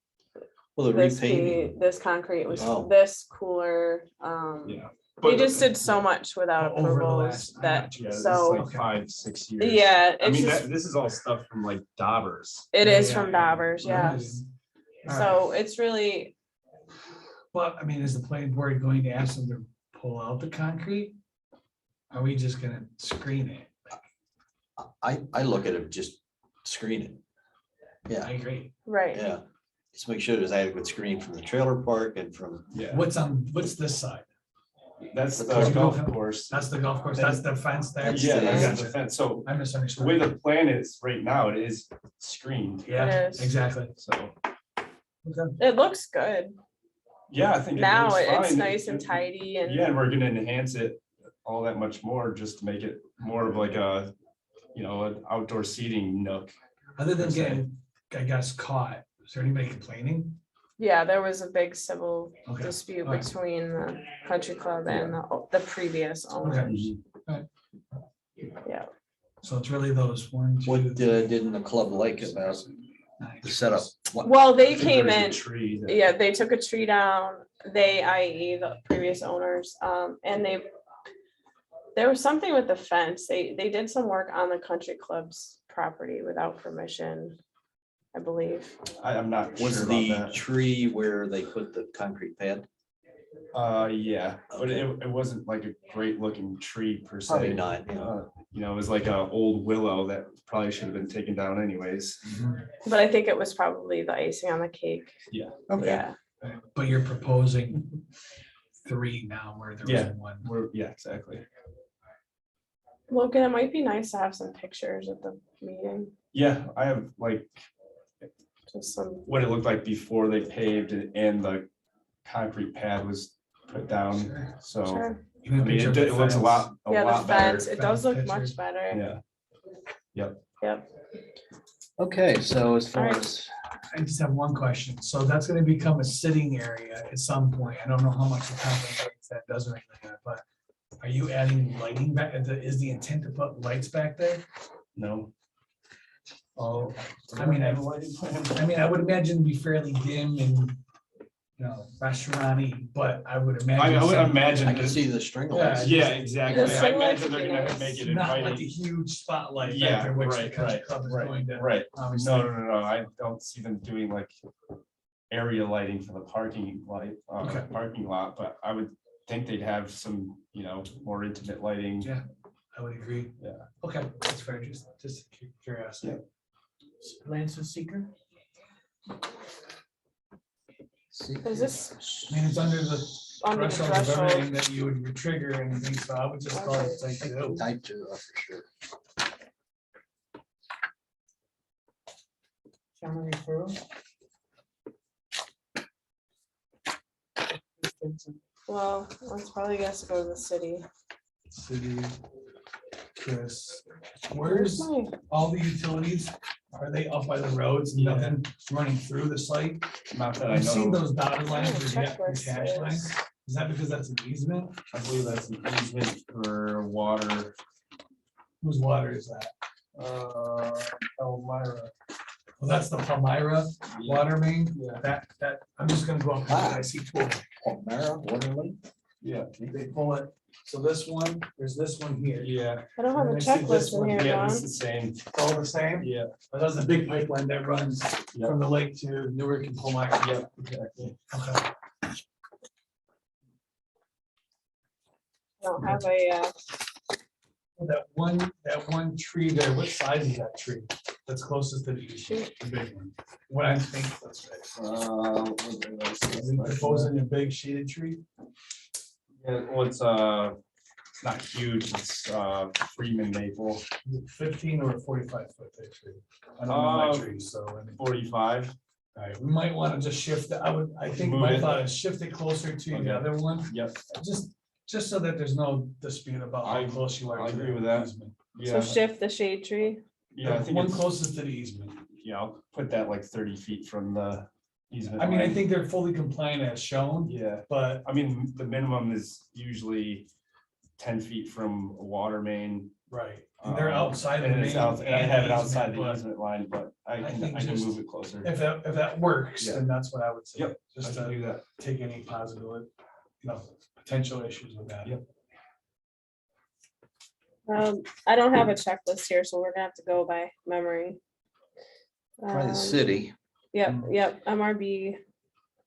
Well, the this repaving, this concrete was Oh. this cooler, Yeah. they But- just did so much without Over the approvals last- I that, got you. Yeah, this is so, like Okay. 5-6 years. yeah, I it's mean, just, this is all stuff from like Daubers. it Yeah, is yeah, from yeah. Daubers, Yeah. yes. All right. So it's really, But I mean, is the planning board going to ask them to pull out the concrete? Are we just gonna screen it? I look at it, just screen it. I Yeah, agree. right, yeah. Just make sure there's adequate screen from the trailer park and from, Yeah, What's this side? that's the the golf golf- course. That's the golf course, that's the fence there? That's Yeah, the- that's Gotcha. the fence. So I the misunderstood. way the plan is right now, it is screened. Yeah, It is. exactly. So, Okay. it looks good. yeah, I think. it Now looks it's fine. nice and tidy and. Yeah, and we're gonna enhance it all that much more, just to make it more of like a, an outdoor seating nook. Other than per se. getting, I guess, caught, is there anybody complaining? Yeah, there was a big civil Okay. dispute Alright. between the country club and the previous owners. Yeah, So it's really those one, two. what didn't the club like about nine. The setup. Well, I they think came there was a in, tree that- yeah, they took a tree down, they, i.e. the previous owners, and there was something with the fence, they did some work on the country club's property without permission, I believe. I'm not sure Was about the that. tree where they put the concrete pad? Yeah, but Okay. it wasn't like a great looking tree per se. Probably not. You know, it was like a old willow that probably should have been taken down anyways. But I think it was probably the icing on the cake, Okay. yeah. But you're proposing 3 now where there Yeah. was 1. Yeah, exactly. Logan, it might be nice to have some pictures at the meeting, Yeah, I have like just some, what it looked like before they paved and the concrete pad was put down. Sure. So, sure, I mean, it looks a lot yeah, the better. fence, it does look Fence much pictures. better, Yeah, yep. Okay, so as far Alright. as, I just have one question. So that's gonna become a sitting area at some point. I don't know how much the company that does or anything like that, but are you adding lighting back? Is the intent to put lights back there? no. Oh, I mean, I would imagine it'd be fairly dim and, restaurant-y, but I would imagine. I would some- imagine. I can see the string Yeah, lights. Yeah, exactly. The I string lights imagine would they're be gonna nice. make it Not like a inviting. huge spotlight Yeah, back there, which the right, country right, club is right, going to. Right. Obviously. No. I don't see them doing like area lighting for the parking Okay. parking lot, but I would think they'd have some, more intimate lighting. Yeah. I would agree. Yeah. Okay, that's fair, just curiosity. Lance and Seeker. Is this I mean, it's under the under the threshold of threshold? everything that you would trigger anything, so I would just call it type two. Type 2, for sure. County referral. Well, it's probably gets to go to the city. City, Chris, Where's where's my, all the utilities? Are they up by the roads and Yeah. nothing running through the site? Not that I I've seen know. those dotted lines, Oh, or the checklist hash lines. is- Is that because that's an easement? I believe that's an easement for water. Whose water is that? Elmira. Well, that's the Palmyra water main. Yeah. That, I'm just gonna go up and I see two of them. Palmyra, Waterloo? Yeah. They pull it. So this one, there's this one here. Yeah. I don't have a And I see this checklist in one. here, Yeah, Don. it's the same. It's all the same. Yeah. But that's the big pipeline that runs Yeah. from the lake to Newark and Palmyra. Yeah, exactly. Okay. I don't have a, That one tree there, what size is that tree? That's closest to the Shoot. the big one. What I think, that's big. What did I say? Is he proposing a big shaded tree? Yeah, well, it's not huge, it's Freeman maple, Is it 15 or a 45 foot big tree? I don't know my Uh, trees, so. I mean, 45. all right, we might want to just shift it. I think Move my it. thought is shift it closer to Okay. the other one, Yep, just so that there's no dispute about how I- close you are. I to agree the with that. easement. so yeah, shift the shade tree. yeah, I The think one it's, closest to the easement. yeah, I'll put that like 30 feet from the easement. I mean, I line. think they're fully compliant as shown, Yeah, but I mean, the minimum is usually 10 feet from a water main. right, and they're outside of the And main. it's out, and I have it outside the but easement line, but I I can, think I can just- move it closer. If that works, Yeah. then that's what I would say. Yep, I Just can to do that. take any possible, potential issues with that. Yep. I don't have a checklist here, so we're gonna have to go by memory. Probably the Um, city. Yep, MRB.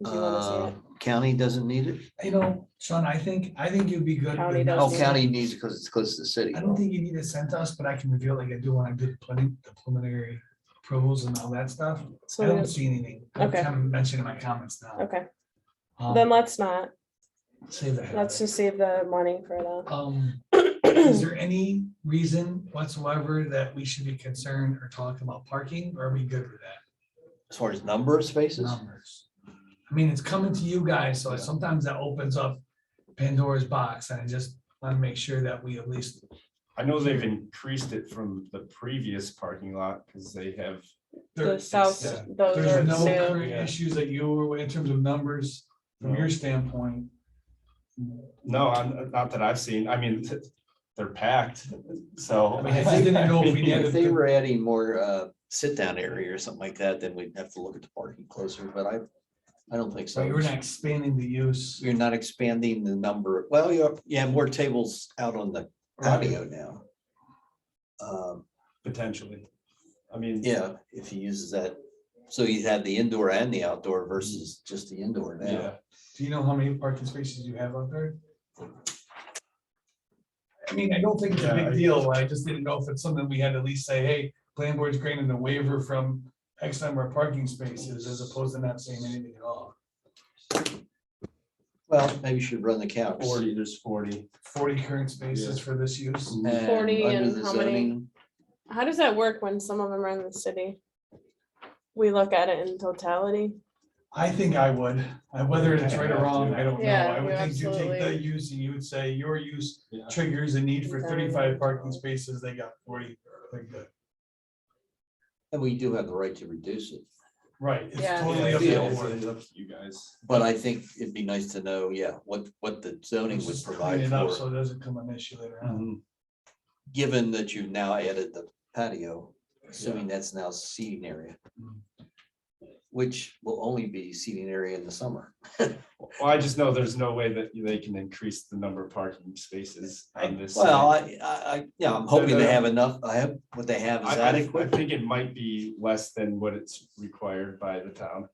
Do you wanna see it? County doesn't need it. Sean, I think you'd be good. County with- does Oh, need county needs it because it's close to the city. I don't think you need to send to us, but I can reveal like I do when I did the preliminary approvals and all that stuff. I So, don't see anything. I'm Okay. kind of mentioning my comments now. okay, Um, then let's not, Save that. let's just save the money for Is there any reason whatsoever that we should be concerned or talking about parking, or are we good with that? As far as number of spaces, Numbers. I mean, it's coming to you guys, so Yeah. sometimes that opens up Pandora's box, and I just want to make sure that we at least. I know they've increased it from the previous parking lot because they have, the south, yeah. those There's are no new. current Yeah. issues that you were in terms of numbers from No. your standpoint. no, not that I've seen. I mean, they're packed, so. I mean, I just didn't know if we if needed they to. were adding more sit down area or something like that, then we'd have to look at the parking closer, but I don't think So so. you're not expanding the use. You're not expanding the number. Well, you have more tables out on the patio now. Potentially. I mean. Yeah, if he uses that, so you have the indoor and the outdoor versus just the indoor Yeah, now. Do you know how many parking spaces you have out there? I mean, I don't think it's a Yeah, big deal. I just didn't know if it's something we had to at least say, hey, planning board's granting a waiver from X number of parking spaces as opposed to not saying anything at all. Well, maybe you should run the count. 40, there's 40. 40 current spaces for this use. And 40 under and the how many? zoning, How does that work when some of them are in the city? We look at it in totality. I think I would, whether it's right or wrong, I don't know. Yeah, I would you think you take the absolutely- use and you would say your use Yeah. triggers a need for Exactly. 35 parking spaces, they got 40, they're good. and we do have the right to reduce it. Right, it's Yeah. totally Yeah, up to the it's board. up to you guys. But I think it'd be nice to know, yeah, what the zoning would Just provide clean it up for, so it doesn't come an issue later on. Mhm. given that you've now added the patio, assuming that's now seating area. Which will only be seating area in the summer. Well, I just know there's no way that they can increase the number of parking spaces on this. Well, site. yeah, I'm hoping they have enough. I have, what they have is I adequate. think it might be less than what it's required by the town.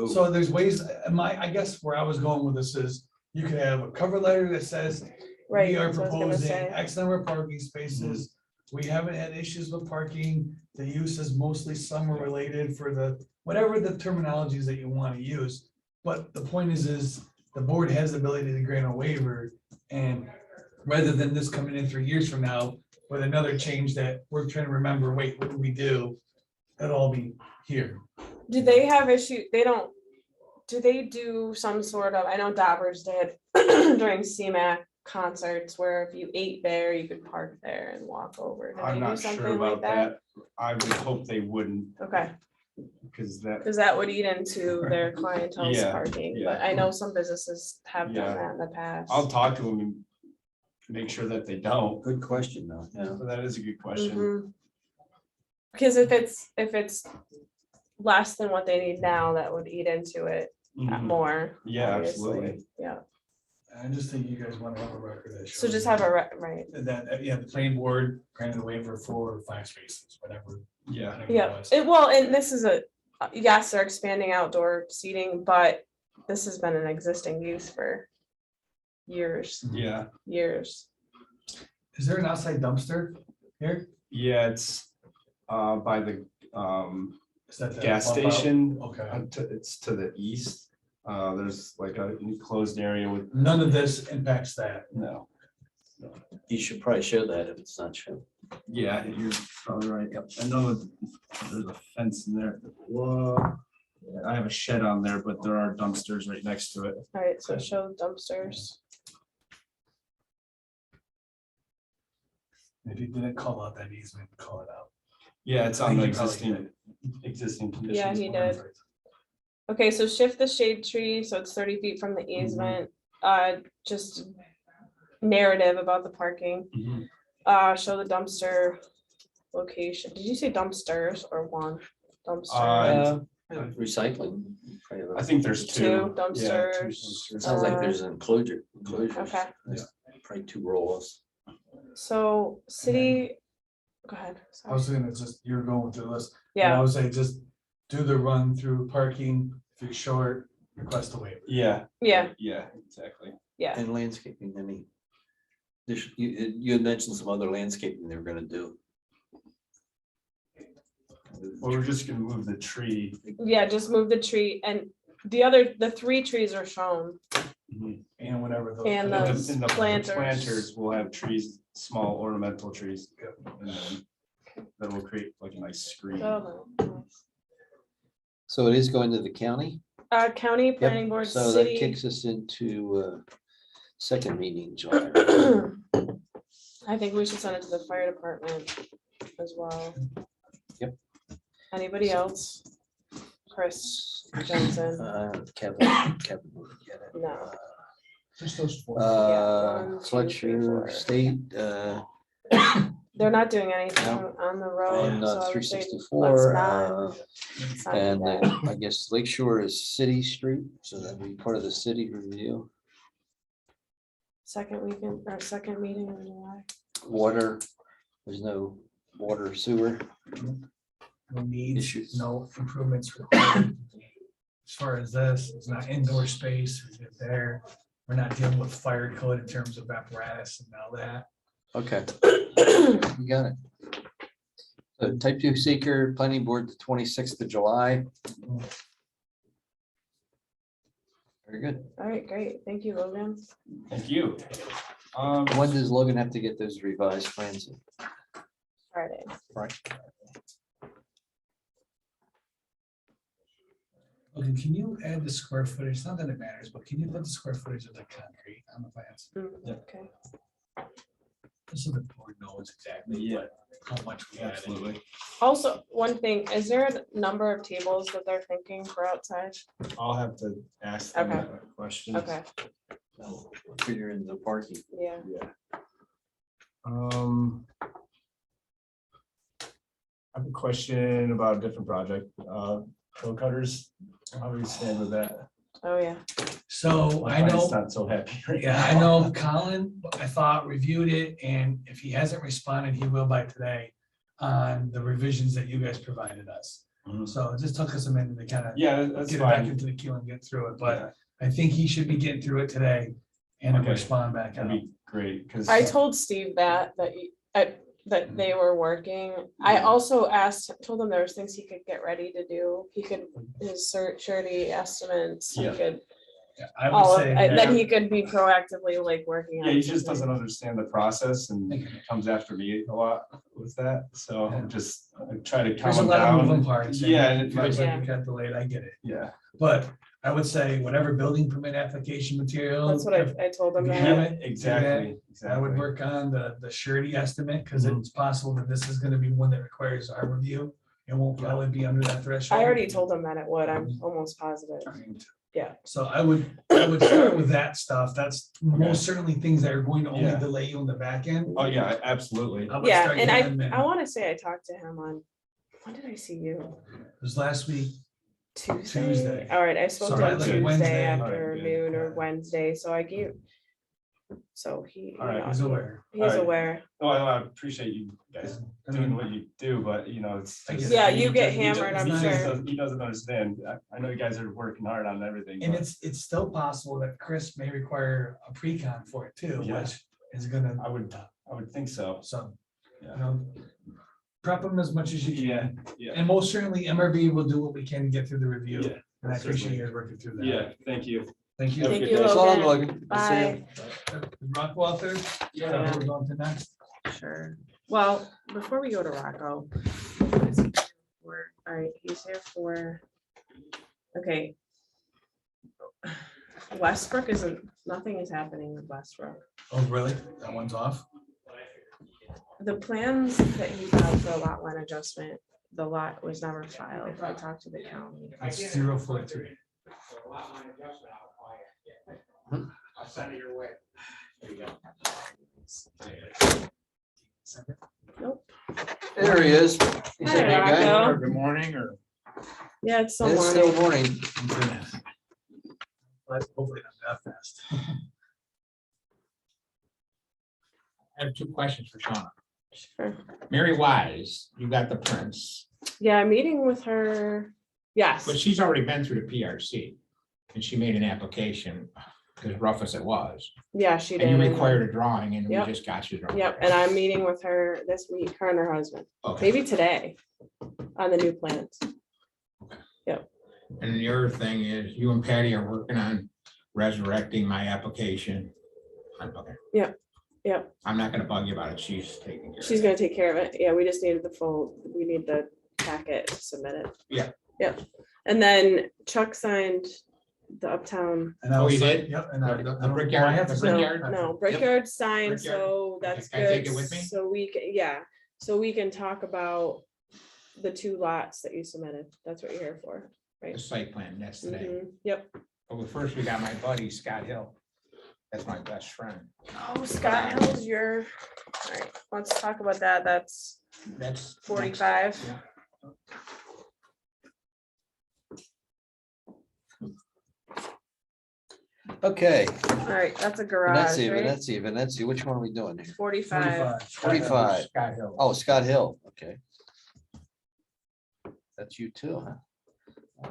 So there's ways, I guess where I was going with this is, you could have a cover letter that says, Right. we are that's what I was gonna proposing say. X number of parking spaces. We haven't had issues with parking. The use is mostly summer related for the, whatever the terminologies that you want to use. But the point is the board has the ability to grant a waiver, and rather than this coming in 3 years from now with another change that we're trying to remember, wait, what did we do? It'll all be here. Do they have issue, they don't, do they do some sort of, I know Dobbers did during CMAC concerts where if you ate there, you could park there and walk over. Do I'm they do not sure something like about that. I would hope they wouldn't, Okay, because that, because that would eat into their clientele's Yeah, parking, but yeah. I know some businesses have Yeah. done that in the past. I'll talk to them and make sure that they don't. Good question, though, yeah. But that is a good question. Mhm. Because if it's less than what they need now, that would eat into it Mhm. more. Yeah, obviously. absolutely. Yeah, I just think you guys want to have a record that shows. so just have a, right, That, yeah, the planning board granted a waiver for 5 spaces, whatever. Yeah, whatever it yeah, was. well, and this is yes, they're expanding outdoor seating, but this has been an existing use for years, yeah, Is there an outside dumpster here? yeah, it's by the Is that the gas bump out? station. Okay. It's to the east. There's like a enclosed area with, None of this impacts that. no, You should probably show that if it's not shown. yeah, you're probably right. I know that there's a fence in there. Whoa. I have a shed on there, but there are dumpsters right next to it. all right, so show dumpsters. If you didn't call out that easement, call it out. Yeah, it's I on the think you probably existing conditions. Yeah, he plan. did. Okay, so shift the shade tree, so it's 30 feet from the easement, just narrative about the parking. Mhm. Show the dumpster location. Did you say dumpsters or one? Dumpster, Uh, Recycling. I think there's Two two. Yeah, two dumpsters. dumpsters. Sounds like there's an enclosure. Okay. Probably 2 rolls. so city, go ahead. I sorry. was gonna just, you're going through the list. And Yeah, I would say just do the run through parking. If you're short, request a waiver. Yeah, yeah, yeah, exactly. yeah. And landscaping, I mean. You had mentioned some other landscaping they were gonna do. Well, we're just gonna move the tree. Yeah, just move the tree and the 3 trees are shown. And whatever. those- And In those the planters. planters, we'll have trees, small ornamental trees. And then that will create like a nice screen. Oh, So it is going to the county? County Yep, planning board, so that city. kicks us into second meeting, in July. I think we should send it to the fire department as well. Yep. Anybody else? Chris Jensen, Kevin would get it. no. Just those 4. Yeah, 1, 2, 3, Fletcher 4. State, They're not doing anything No. on the road. On so I three would say sixty-four, let's not do and that. I guess Lake Shore is city street, so that'd be part of the city review. Second weekend or second meeting in July. Water, there's no water sewer. No needs, Issues. no improvements required. As far as this, it's not indoor space, it's there. We're not dealing with fire code in terms of apparatus and all that. Okay, we got it. So type 2 seeker, planning board, the 26th of July. Very good. All right, great. Thank you, Logan. Thank you. When does Logan have to get those revised plans? Friday. Right. Okay, can you add the square footage? Not that it matters, but can you put the square footage of the concrete on the plans? Yeah. Okay. Just so the board knows exactly Yeah, how much we added. absolutely. Also, one thing, is there a number of tables that they're thinking for outside? I'll have to ask them Okay. that question. Okay, Figure in the parking. yeah. Yeah. I have a question about a different project, hill cutters, how do we stand with that? Oh, yeah. So My I know. client's not so happy. right Yeah, I now. know Colin, I thought reviewed it, and if he hasn't responded, he will by today on the revisions that you guys provided us. Mhm. So it just took us a minute to kind of Yeah, that's get it back fine. into the queue and get through it, but Yeah, I think he should be getting through it today and Okay. respond back that'd out. be great, because. I told Steve that they were working. I also told him there was things he could get ready to do. He could, his surety estimates, he Yeah. could, Yeah, I would all of, say that that- he could be proactively like working on. Yeah, he just something. doesn't understand the process and Okay. comes after me a lot with that, so I'm just try to calm There's a him lot of moving down. parts. Yeah, and and it feels like Yeah. it got delayed, I get it, Yeah, but I would say whatever building permit application material. That's what I told him. If you that. have it, exactly, I would exactly. work on the surety estimate, because Mhm. it's possible that this is gonna be one that requires our review. It won't probably be under that threshold. I already told him that it would. I'm almost positive. Yeah. So I would start with that stuff. That's most certainly things that are going to only Yeah. delay you in the back end. Oh, yeah, absolutely. I would Yeah, start and getting them in. I want to say I talked to him on, when did I see you? It was last week. Tuesday. Tuesday. All right, I spoke So to him like Tuesday Wednesday. afternoon or Yeah. Wednesday, so I gave. So he, All right, He's aware. he's All right. aware. No, I appreciate you guys doing what you do, but it's. I get just- it. Yeah, he you get just- he just- hammered, I'm he just sure. doesn't- He doesn't understand. I know you guys are working hard on everything. And but it's still possible that Chris may require a pre-con for it too, Yeah. which is gonna, I would think so. so, Yeah. you know, prep them as much as you Yeah, can. yeah. And most certainly MRB will do what we can to get through the review. Yeah, And I appreciate certainly. you guys working through that. Yeah, thank you. Thank you. Have a Thank good you, day. So long, Logan. Logan. We'll see you. Bye. Rockwell out there? Yeah. We're going to next. Sure. Well, before we go to Rocco. All right, he's here for. Okay. Westbrook nothing is happening with Westbrook. Oh, really? That one's off? The plans that he filed for a lot line adjustment, the lot was never filed. I talked to the county. It's 043. I'll send it your way. Nope. There he is. He's a Hi, big guy. Rocco. Good morning, or? Yeah, it's still It's still morning. morning. But hopefully not that fast. I have two questions for Shauna. Sure. Mary Wise, you got the prints, Yeah, I'm meeting with her. Yes. but she's already been through the PRC. And she made an application, as rough as it was, Yeah, she did. and you required a drawing, and we Yep. just got you. the drawing. Yep, and I'm meeting with her this week, her and her husband, Okay. maybe today, on the new plans. And the other thing is, you and Patty are working on resurrecting my application. Okay. Yep, I'm not gonna bug you about it. She's taking care of it. she's gonna take care of it. Yeah, we just needed we need the packet to submit it. Yeah. Yep, and then Chuck signed the Uptown, And I Oh, was you like, did? Yep. And I- The I don't- Brickyard- I have to the sign it. Brickyard? no, Brickyard signed, Brickyard? so that's Can I take good. it with me? So we can, yeah, so we can talk about the two lots that you submitted. That's what you're here for. The site plan, that's today. Mhm, Yep, But first, we got my buddy Scott Hill. That's my best friend. Oh, Scott Hill's your, all right, let's talk about that. That's That's. 45. Yeah. Okay, All right, that's a garage, Venezia, right? Venezia, which one are we doing here? 45. 45. Scott Hill. Oh, Scott Hill, okay. That's you too, huh?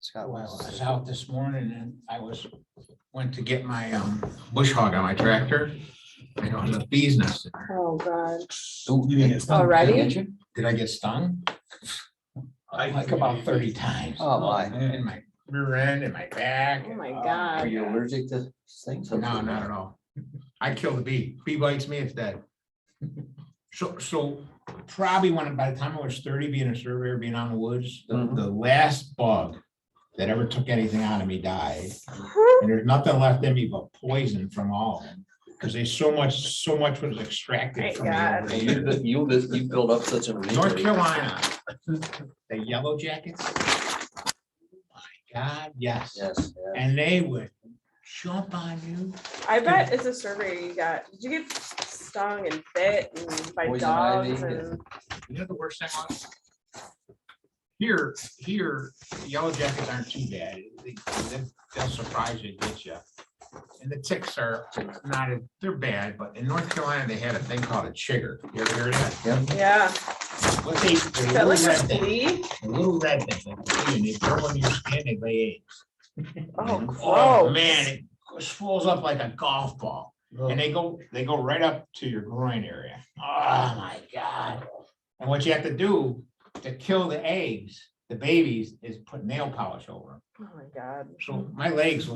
Scott Well, I was, was out this morning and went to get my bush hog on my tractor. I know the bees nest. in there. Oh, God. Ooh, You didn't get stung. Already? did you? Did I get stung? Like about 30 times. Oh, my. In my rear end and my back. Oh, my and, Are God. you allergic to things? No, not at all. I kill the bee. Bee bites me, it's dead. So probably by the time I was 30, being a surveyor, being on the woods, Mhm. the last bug that ever took anything out of me died. And there's nothing left in me but poison from all of them. Because there's so much was extracted Thank from me God. over the years. You build up such a. North Carolina, the yellow jackets. Oh my God, yes. Yes, yeah. And they would jump on you. I bet it's a survey you got. Did you get stung and bit and by Poison dogs ivy. and? You know the worst thing was? Here, yellow jackets aren't too bad. They'll surprise you, get you. And the ticks are not, they're bad, but in North Carolina, they had a thing called a chigger. You ever heard of that? Yep. Yeah. What they, Is they're that little like red a thing, flea? a little red thing, and they burrow in your skin, they lay eggs. Oh, Oh, gross. man, it swells up like a golf ball. And they go right up to your groin area. Oh, my God. And what you have to do to kill the eggs, the babies, is put nail polish over them. Oh, my God. So my legs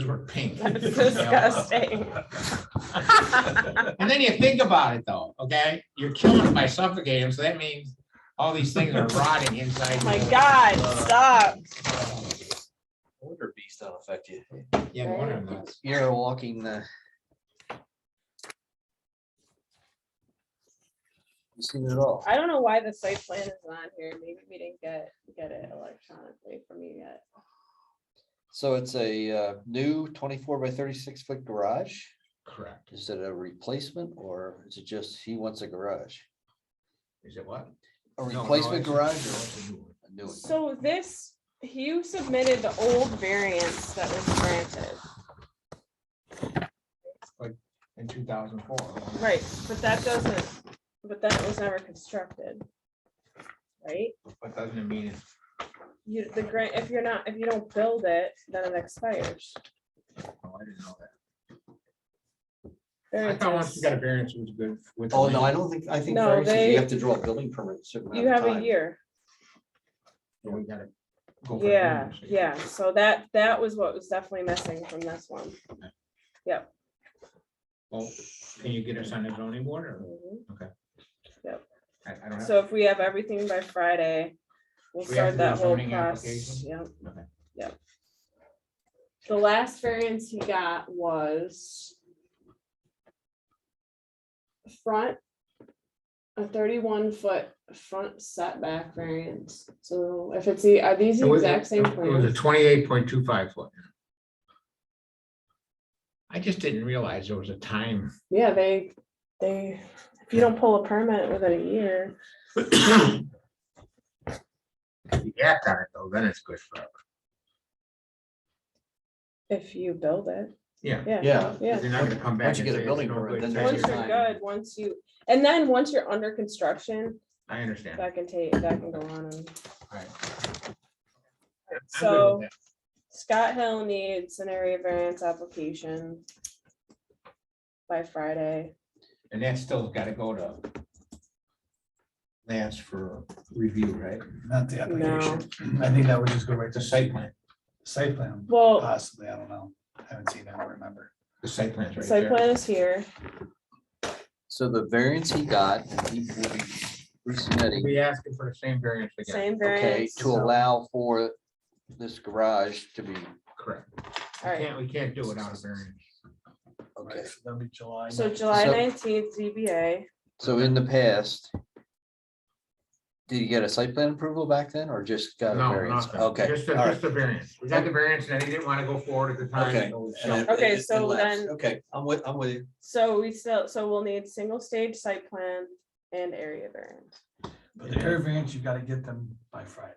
were pink. That's disgusting. And then you think about it though, okay? You're killing them by suffocating them, so that means all these things are rotting inside. Oh, my your- God, stop. I wonder if bees don't affect you. Yeah, no wonder not. You're walking you seen it all. I don't know why the site plan is on here. Maybe we didn't get it electronically from you yet. So it's a new 24 by 36 foot garage. Correct. Is it a replacement or is it just he wants a garage? Is it what? A No, replacement it's a- garage no, it's a or new one. a new one? So this, you submitted the old variance that was granted, In 2004. right? But that was never constructed. Right? What doesn't it mean? You, the grant, if you don't build it, then it expires. Oh, I didn't know that. I thought once Variances. you got a variance, it was good. with the Oh, no, land. I think No, variances, they- you have to draw a building permit. a certain You amount of have a time. year. So we gotta go for a Yeah, variance. yeah. So that was what was definitely missing from this one. Yep. Well, can you get us on the zoning board or? Mhm. I don't have. So if we have everything by Friday, we'll We have start to do that a whole zoning process. application? Yep. Okay. Yep. The last variance he got was front, a 31-foot front setback variance. So if it's are these the exact same It was a plans? 28.25 foot. I just didn't realize there was a time. Yeah, they, if you don't pull a permit within a year, If you act on it though, then it's good forever. if you build it. Yeah. Yeah. Yeah. Yeah. You're not gonna come back. Once you and get a say building it's no permit, good. then there's Once your you're time. good, once you're under construction, I understand. that can go on. And All right. I'm good So with that. Scott Hill needs an area variance application by Friday. And that's still gotta go to Lance for review, right? Not the application. I think that would just go right The to site plan, site plan, Well, possibly, I don't know. I haven't seen it, I don't remember. the site plan's the right site there. plan is here. So the variance he got, he will be We'll resubmitting, be asking for the same variance again. Same okay, variance. to allow for this garage to be, Correct. All right. We can't do it without a variance. okay. Right, so that'll be July. So 9th. July So- 19th, ZBA. So in the past, Did you get a site plan approval back then or just got a No, variance? nothing. Okay, Just all right. just a variance. We got the variance and then he didn't want to go forward at the time. Okay. so- And then- Okay, and so lapsed. then- Okay, I'm with you. So we'll need single stage site plan and area variance. But the air variance, you gotta get them by Friday,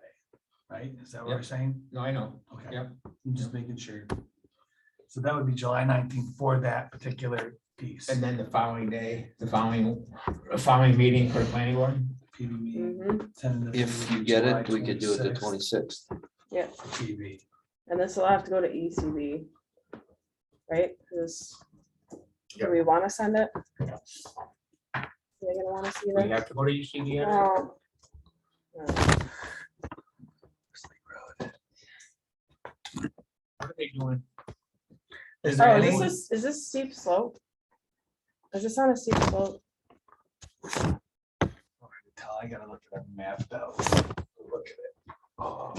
right? Is that what we're Yep. saying? No, I know. Okay. Yep. I'm just making sure. So that would be July 19th for that particular piece. And then the following day, the following meeting for the planning board. PB meeting, Mhm. tentatively If you get July it, we could do it the 26th. 26th. Yeah, PB. and this will have to go to ECB. Right, because do Yep. we want to send it? They're gonna want to see We that. have to go to UCD. What are they doing? Is there Oh, any, is this steep slope? Is this on a steep slope? I gotta look at that map though. Look at it. Oh,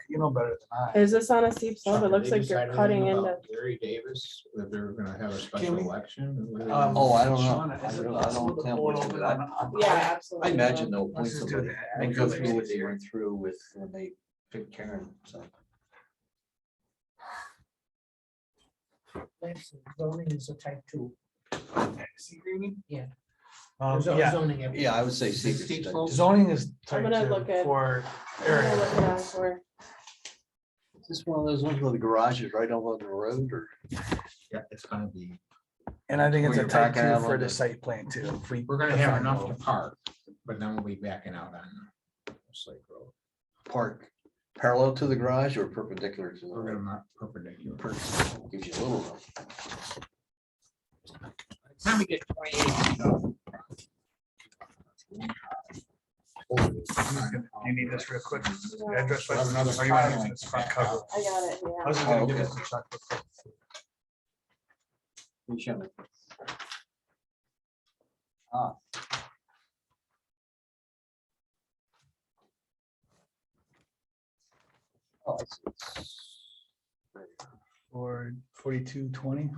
you know better than I. Is this on a steep slope? It Chuck, looks they like decided you're cutting anything into. about Gary Davis, that they were gonna have a Can special we- election. or what are they Um, doing? Oh, I don't know. Shauna, I is it don't- I possible don't to tell pull it much over of that. Yeah, I absolutely. imagine they'll Let's appoint just do somebody that. and go through what they went through with when they picked Karen, so. Zoning is a type 2. Secret? Yeah. Yeah, Zoning. everything. Yeah, I would say Is it secret. steep study. slope? zoning is I'm type gonna 2 look at- for I'm gonna look it up for- Is this one of those ones where the garage is right over the road or? Yeah, it's gonna be, and I think it's Where a you're type backing 2 out for on the the- site plan too. If we're gonna have define enough to those. park, but then we'll be backing out on Slate Road. Park parallel to the garage or perpendicular to the We're road? gonna mark perpendicular. Gives you a little room. By the Time we get 28. You need this real quick. Yeah, Address. We'll have another Are you wanna car use this front cover? I got it, I yeah. was just gonna Oh, give okay. this to Chuck real quick. Can you show me? Ah. Oh, I see. For 4220.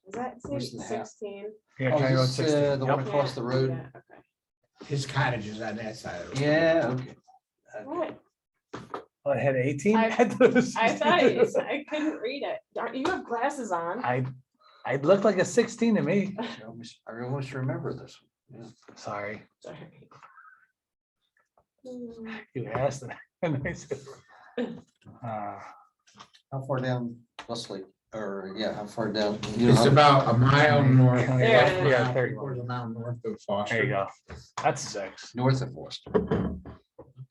Is that Where's the half? 16? Yeah, Oh, County Road is this, 16. the one Yep. across the road? Yeah, okay. His cottage is on that side of the road. Yeah, okay. What? Oh, I had 18. I- thought it was I thought you 16. I couldn't read it. You have glasses on. I looked like a 16 to me. I almost remember this. Yeah. Sorry, Sorry. you asked it. And I said, How far down Leslie, or yeah, how far down? You know It's how- about a mile north. County There half it is. mile, Yeah, 30. three-quarters of a mile north of there you Foster. go. That's 6. North of Worcester.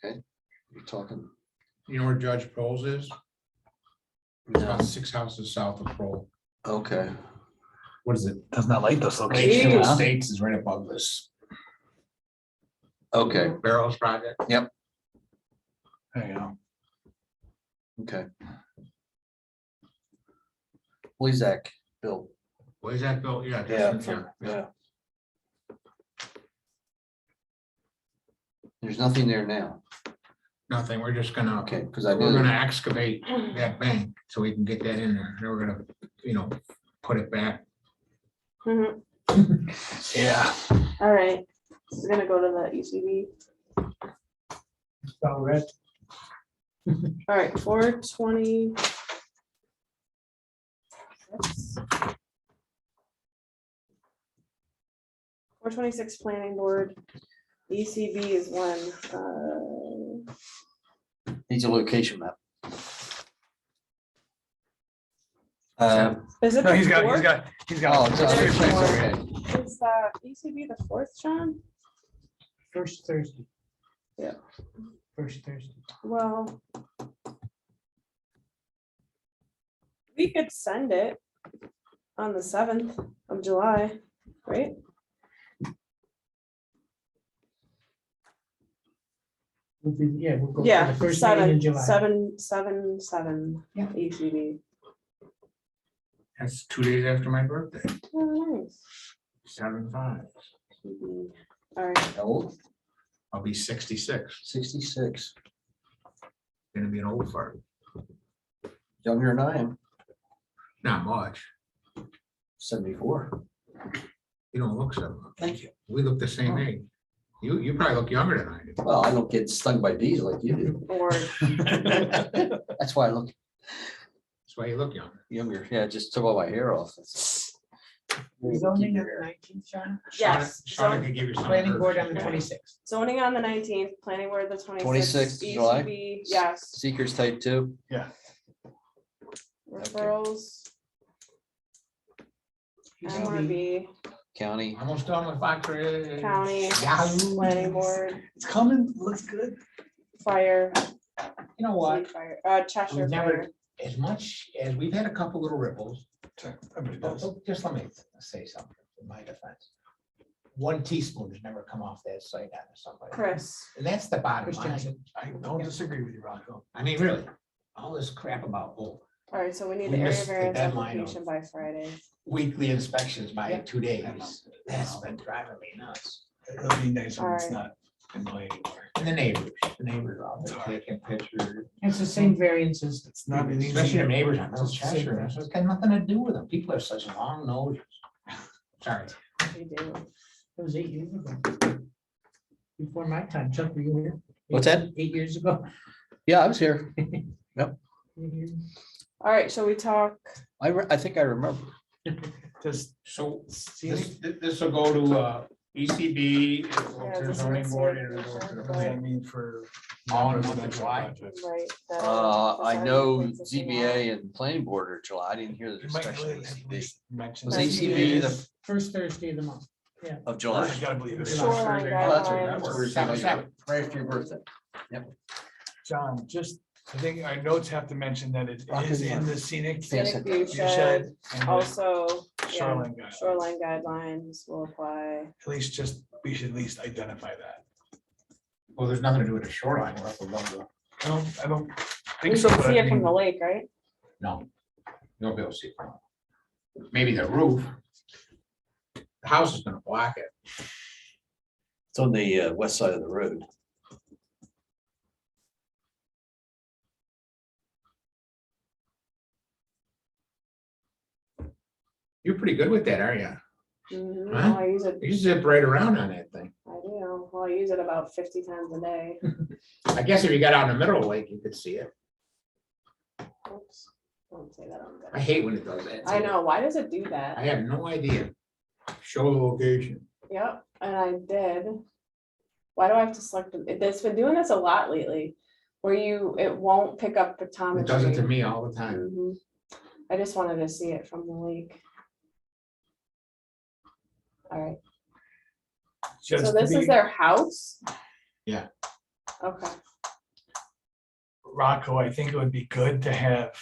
Okay, you're talking. You know where Judge Proles is? It's No. about 6 houses south of Prole. Okay, What is it? Does not like this Rachel location. huh? Estates is right above this. okay, Barrels project. There you go. okay. Blizak, Bill. Where's that built? Yeah. Yeah, that's- from- yeah. There's nothing there now, Nothing, we're just gonna, okay, because I we're knew, gonna excavate that bank so we can get that in there. Then we're gonna, put it back. Mhm. Yeah. All right, we're gonna go to the ECB. So red. All right, 420. 426 planning board. ECB is when, needs a location map. is it? No, the he's got, fourth? he's Oh, got. it's on There's three places, more. okay. Is ECB the fourth, John? First Thursday. Yeah. First Thursday. Well. We could send it on the 7th of July, right? We'll be, yeah, we'll go. for Yeah, the first meeting in 7, July. 7 Yeah. ECB. That's 2 days after my birthday, Oh, nice. 7/5. ECB. All right, How old? I'll be 66. 66, Gonna be an old fart. younger than I am, Not much. 74. You don't look so. Thank you. We look the same age. You probably look younger than I do. Well, I don't get stung by bees like you do. Or That's why I look That's why you look younger. younger. Yeah, just took all my hair off. Zoning on the 19th, John? yes, Shauna zon- could give you some. Planning board on the Yeah. 26th. zoning on the 19th, planning board the 26th 26th. of July? ECB, yes, Seekers type 2. referrals, ECB. MRB, County. Almost done with Fox Ridge. county, Yahoo. planning board, It's coming, looks good. fire, You know what? fire, Cheshire We've never- fire. As much as we've had a couple little ripples, Everybody does. just let me say something in my defense. 1 teaspoon has never come off that site out of somebody. Chris, And that's the bottom Chris line. Johnson. I don't disagree with you, Rocco. I mean, really, all this crap about, all right, so we need We the area missed the variance deadline of- application by Friday. weekly inspections by Yeah. 2 days. That's been driving me nuts. It'll be nice when it's Alright. not annoying anymore. And the neighbors are out there taking pictures. It's the same variances. It's not an Especially easy. the neighbors on North It's the same Cheshire. It's got nothing to do with them. People have such long noses. Sorry. We do. It was 8 years ago. Before my time. Chuck, were you here? What's that? 8 years ago. Yeah, I was here. All right, shall we talk? I think I remember. Just So scenic, this will go to ECB, Yeah, to the this zoning is board, scenic and it'll go to the vision, I planning. mean, for. All in the month of non-residential July. projects. Right. that- I that's know already been sitting on. ZBA and planning board are July. I didn't hear the You might discussion. know of it, at ECB. least mention Was that. ACB the First Thursday of the month. of July? I gotta believe it. Shoreline Oh, that's right. guidelines. That's what we were talking about. Right after your birthday. John, just, I think our notes have to mention that it is in the scenic. Scenic view You shed, shed and the also, yeah, Shoreline guidelines. shoreline guidelines will apply. At least just, we should at least identify that. Well, there's nothing to do with the shoreline. We're up above the- I don't We think can so, but see I it from mean, the lake, right? No. You'll be able to see. from it. Maybe the roof. The house is gonna block it. It's on the west side of the road. You're pretty good with that, aren't you? Mhm, Huh? well, I use it, You zip right around on that thing. I do, well, I use it about 50 times a day. I guess if you got out in the middle of the lake, you could see it. Oops, don't say that on I there. hate when it does that. I know, why does it do I that? have no idea. Show the location. Yep, and I did. Why do I have to select them? It's been doing this a lot lately, where it won't pick up photometry. It does it to me all the time. Mhm. I just wanted to see it from the lake. All right, so just to this is be- their house? Yeah. Okay, Rocco, I think it would be good to have,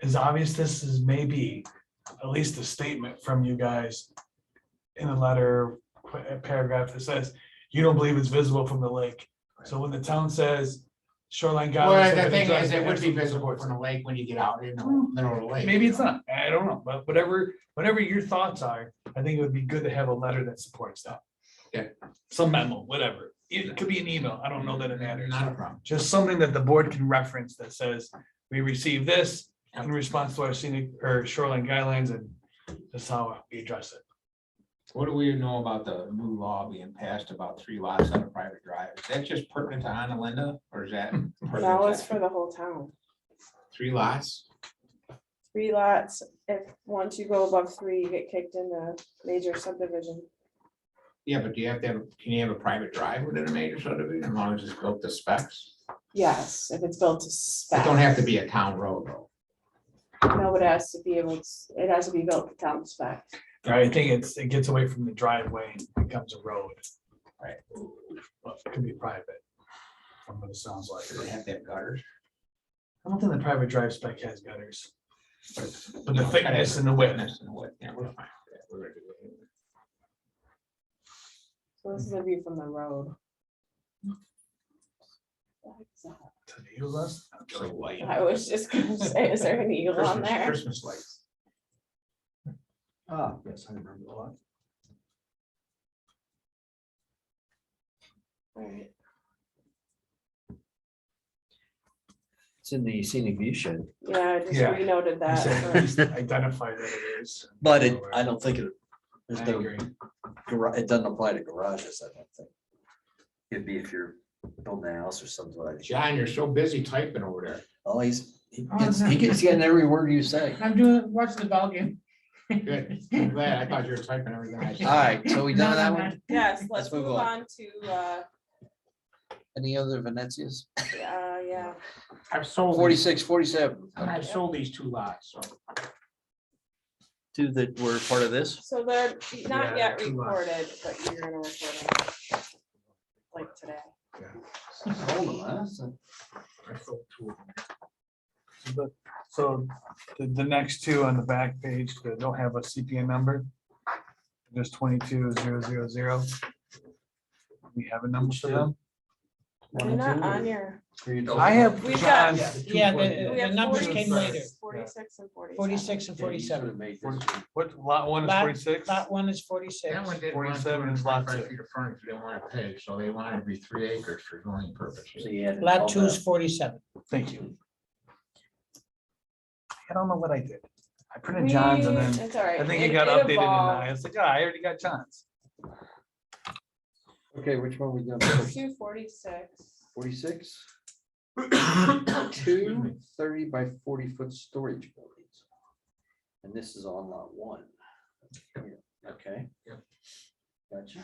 as obvious this is maybe, at least a statement from you guys in a letter, a paragraph that says, you don't believe it's visible from the lake. So when the town says shoreline guidelines. Well, have the been thing is, addressed, it would be absolutely visible supports from it. the lake when you get out in the middle of the lake. Maybe it's not, I don't know, but whatever your thoughts are, I think it would be good to have a letter that supports that. Yeah. Some memo, whatever, it could be an email, I don't know that it matters. Not a problem. Just something that the board can reference that says, we received this in response to our scenic or shoreline guidelines, and that's how we address it. What do we know about the new law being passed about 3 lots on a private drive? Is that just pertinent to Anna Linda, or is that? that was for the whole town. 3 lots? 3 lots, once you go above 3, you get kicked into major subdivision. Yeah, but do you have to have, can you have a private drive within a major subdivision, as long as it's built to specs? Yes, if it's built to It spec. don't have to be a town road, though. No, but it has to be it has to be built to town spec. I think it gets away from the driveway and becomes a road. Right. Well, it could be private. From what it sounds like. Do they have to have gutters? I don't think the private drive spec has gutters. But No, the it's gotta thickness have and the width. thickness and the width. Yeah, we're fine. Yeah, we're gonna do it. So this is a view from the road. To the eagle list? So white. I was just gonna say, is there an eagle on Christmas- there? Christmas lights. Ah, yes, I remember a lot. Alright, It's in the scenic view shed, yeah, I just Yeah. renoted I said at that. least identify that it is. but I don't think it There's I no agree. it doesn't apply to garages, I don't think. It'd be if you're building a house or something like that. John, you're so busy typing over there. Oh, he gets getting every word you say. I'm doing, watching the ball game. Good. I'm glad. I thought you were typing everything I said. All right, so we done with that No, no, one? Yes, let's move move on. on to, Any other Venezias? yeah, I've sold. 46, 47. I've sold these 2 lots, so. Two that were part of this. so they're not Yeah, yet too much. recorded, but you're gonna record them. Like today. Hold on, huh? So- I sold 2 of them. So the next two on the back page, they don't have a CPN number. There's 22,000. We have a number for them. They're not on your, I have We've got- John's, Yeah, we the have numbers came 46 later, 46 and 47. 46 and 47. what, lot one is Lot- 46? Lot 1 is 46. That one didn't want 47 is lot 225 two. feet of frontage, they didn't want to pay, so they wanted to be 3 acres for zoning purposes. Lot 2 is 47. Thank you. I don't know what I did. I printed John's and then It's all right. I think it got updated and evolved. I was like, I already got John's. Okay, which one we done? 246. 46? Two 30 by 40-foot storage buildings. And this is on lot 1. Okay. Yep. Gotcha.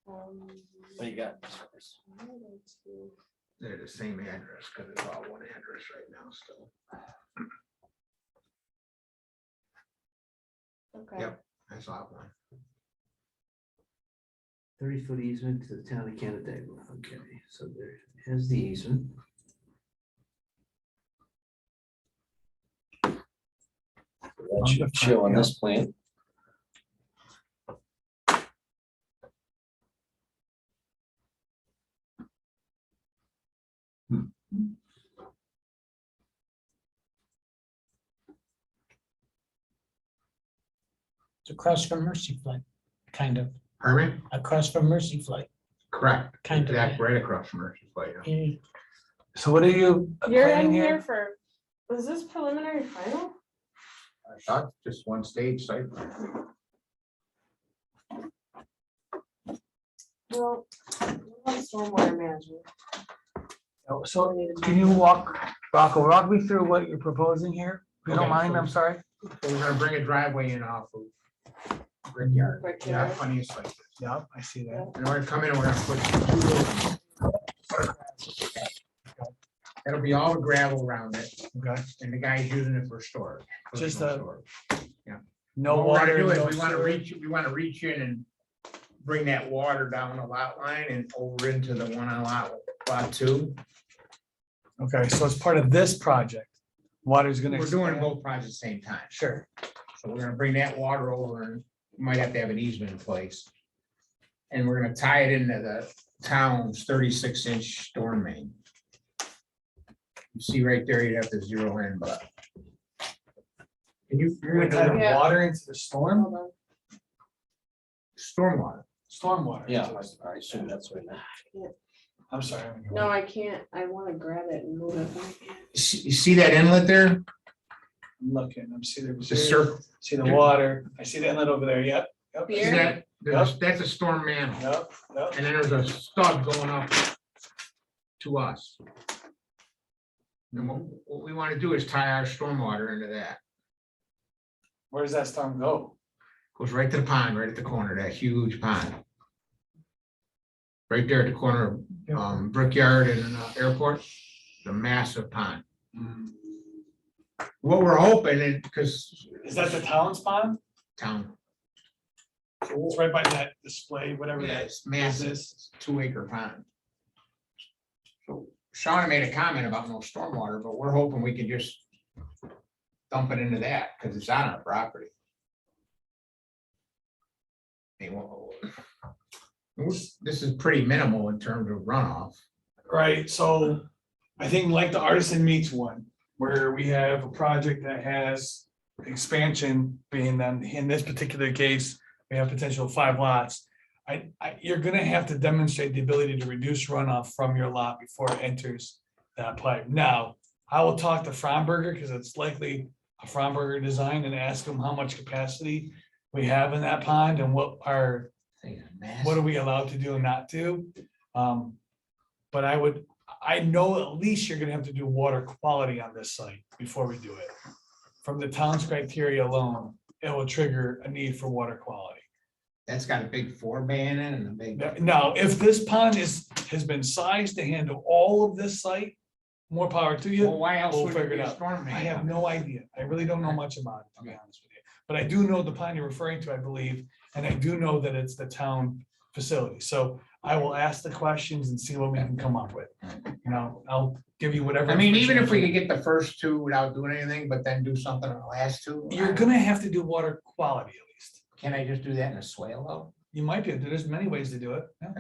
Um, What you got? 102. They're the same address, because it's all one address right now still. Okay. Yep. That's lot 1. 30-foot easement to the town of Canandaigua. Okay, so there's the easement. That should show on this plan. It's across from Mercy Flight, kind of, Pardon me? across from Mercy Flight. Correct. Kind of, Exact, yeah. right across from Mercy's Way. Yeah. Yeah. So what are you You're in planning here here? for, was this preliminary final? I thought just one stage site. plan. Well, stormwater management. So can you walk me through what you're proposing here? If you don't Okay, mind, so- I'm sorry. So we're gonna bring a driveway in off of Brickyard. Brickyard. Yeah, plenty of space. Yeah, I see that. And we're gonna come in and we're gonna put 2 buildings. That'll be all the gravel around it, Okay. and the guy's using it for storage. Just personal a- storage. No What we're gonna water. do is no we wanna sewer. reach in and bring that water down the lot line and over into the one on lot 2. Okay, so as part of this project, water's gonna. We're doing expand? both projects at the same time. Sure. So we're gonna bring that water over and we might have to have an easement in place. And we're gonna tie it into the town's 36-inch storm main. You see right there, you'd have to zero in, but. Can you, You're gonna tie the Yeah. water into the storm, Hold on. stormwater, stormwater. Yeah, I assume that's what I meant. I'm sorry. No, I can't. I want to grab it and move it. but I can't. you see that inlet there? I'm looking, I'm seeing The the, circle, see the water, I see the inlet over there, yep. Yep. see Here? that? That's a storm manhole. Yep, yep. And then there's a stud going up to us. And what we want to do is tie our stormwater into that. Where does that storm go? Goes right to the pond, right at the corner, that huge pond. Right there at the corner of Brickyard and Airport, the massive pond. What we're hoping, and because Is that the town's pond? town, It's right by that display, whatever that is. it's massive, 2-acre pond. So Shauna made a comment about no stormwater, but we're hoping we can just dump it into that, because it's on our property. Hey, well, this is pretty minimal in terms of runoff. Right, so I think like the Artisan Meats one, where we have a project that has expansion being done, in this particular case, we have potential 5 lots. You're gonna have to demonstrate the ability to reduce runoff from your lot before it enters that pipe. Now, I will talk to Framberger, because it's likely a Fromberger design and ask them how much capacity we have in that pond and what are, what are we allowed to do and not do? But I know at least you're gonna have to do water quality on this site before we do it. From the town's criteria alone, it will trigger a need for water quality. That's got a big 4-bay in it and a big. Now, if this pond has been sized to handle all of this site, more power to Well, you. why else We'll would it figure be it a out. storm I drain? have no idea. I really don't know much about it, to be honest with you. But I do know the pond you're referring to, I believe, and I do know that it's the town facility. So I will ask the questions and see what we can come up with. You know, I'll give you whatever. I mean, even if we information could get the first 2 without doing anything, but then do something on the last 2. You're gonna have to do water quality at least. Can I just do that in a swale though? You might be, there's many ways to do it, yeah.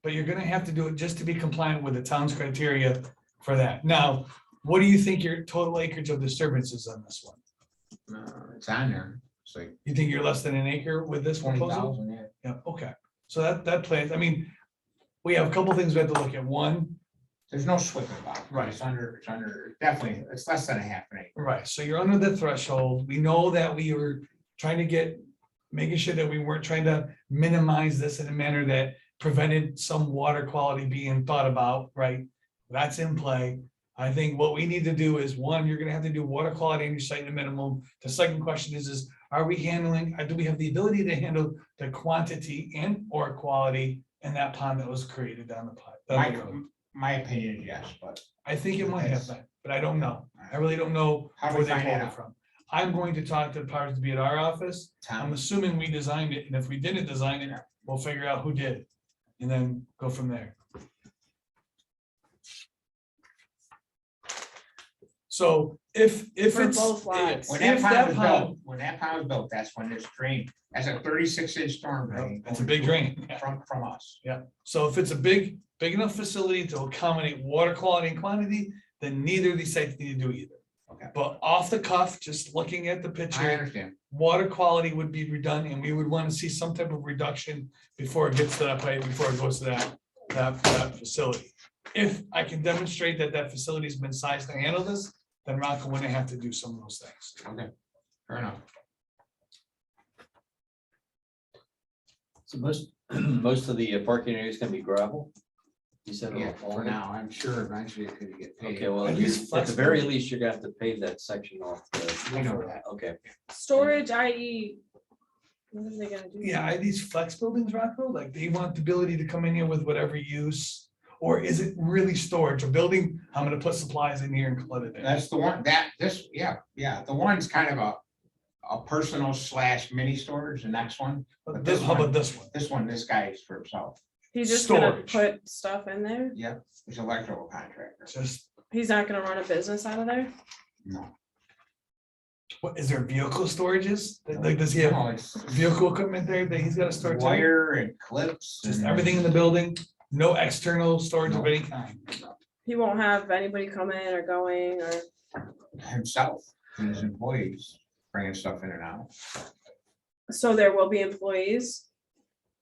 But you're gonna have to do it just to be compliant with the town's criteria for that. Now, what do you think your total acreage of disturbance is on this one? It's on there. It's like You think you're less than an acre with this proposal? 20,000, yeah. Yeah, okay. So that plays, I mean, we have a couple things we have to look at. One, There's no swimming about. Right. It's definitely, it's less than a half an acre. right, so you're under the threshold. We know that we were trying to making sure that we weren't trying to minimize this in a manner that prevented some water quality being thought about, right? That's in play. I think what we need to do is, one, you're gonna have to do water quality on your site at a minimum. The second question is are we handling, do we have the ability to handle the quantity and or quality in that pond that was created down the pipe? My opinion is yes, but I think it might have been, but I don't know. I really don't know How do where we they find pulled that it out? from. I'm going to talk to the powers to be at our office. I'm Tom, assuming we designed it, and if we didn't design it, we'll figure out who did. And then go from there. So if For it's. both lots. when that if pond was pond- built, that's when this drain, that's a 36-inch storm drain. It's a big drain. From us. Yeah, so if it's a big enough facility to accommodate water quality and quantity, then neither of these sites need to do either. Okay. But off the cuff, just looking at the I picture, understand. water quality would be redone, and we would want to see some type of reduction before it gets to that pipe, before it goes to that facility. If I can demonstrate that that facility's been sized to handle this, then Rocco wouldn't have to do some of those things. Okay, fair enough. So most of the parking area is gonna be gravel? You said. Yeah, all for of it? now, I'm sure eventually it could get paid. Okay, well, At least at the very least, you're gonna have to pave that section off. We know that. Okay, Storage, i.e. What are they gonna do? Yeah, are these flex buildings, Rocco? Like, they want the ability to come in here with whatever use? Or is it really storage? A building, I'm gonna put supplies in here and clutter it. That's the one, the one's kind of a personal / mini storage, the next one. But this, how about this one? This guy is for himself. He's just gonna Storage. put stuff in there? Yep, he's an electrical contractor. Just, He's not gonna run a business out of there? No. what, is there vehicle storages? Like, does he have No, it's vehicle equipment there that he's gotta store too? wire and clips. Just and- everything in the building, no external storage of any kind. He won't have anybody come in or going or, Himself and his employees bringing stuff in and out. so there will be employees?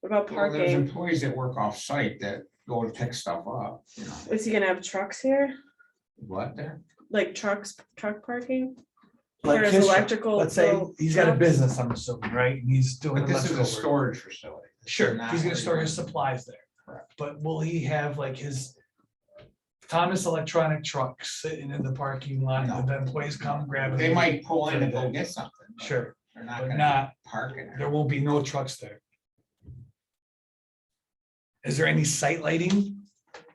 What about Well, there's parking? employees that work off site that go and pick stuff up, you know. Is he gonna have trucks here? What there? Like truck parking? Like For his his truck. electrical. Let's say truck- he's got a trucks? business, I'm assuming, right? And he's doing. But this is a electrical work. storage facility. Sure, Not he's gonna where store you- his supplies there. Correct. But will he have like his Thomas Electronic truck sitting in the parking lot and the employees come grab it? They might pull in and go get something. but Sure, They're not but gonna not, park in there there. won't be no trucks there. Is there any site lighting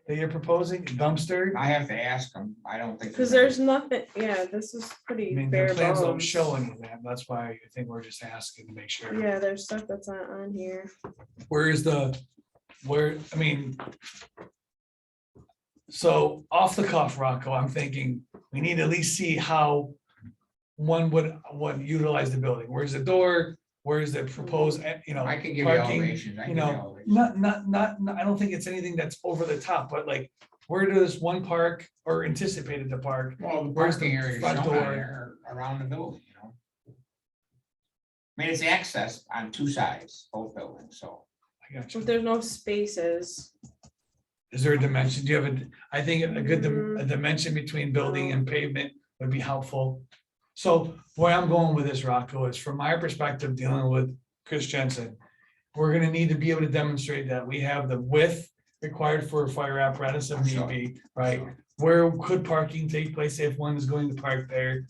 that you're proposing, dumpster? I have to ask them. I don't think. Cause there's nothing, yeah, this is I pretty mean, bare the plans don't bones. show any of that, that's why I think we're just asking to make sure. Yeah, there's stuff that's not on here. I mean. So off the cuff, Rocco, I'm thinking we need to at least see how one would utilize the building. Where's the door? Where's the proposed, I can give you parking, elevations. I can you give you know, elevations. not, I don't think it's anything that's over the top, but like, where does one park or anticipated to park? Well, the where's the parking area is front shown on door? there around the building, you know. I mean, it's access on 2 sides, both buildings, so. I got you. If there's no spaces, Is there a dimension? Do you have I think a good, a dimension between building and pavement would be helpful. So where I'm going with this, Rocco, is from my perspective, dealing with Chris Jensen. We're gonna need to be able to demonstrate that we have the width required for a fire apparatus if need be, right? Where could parking take place if one is going to park there?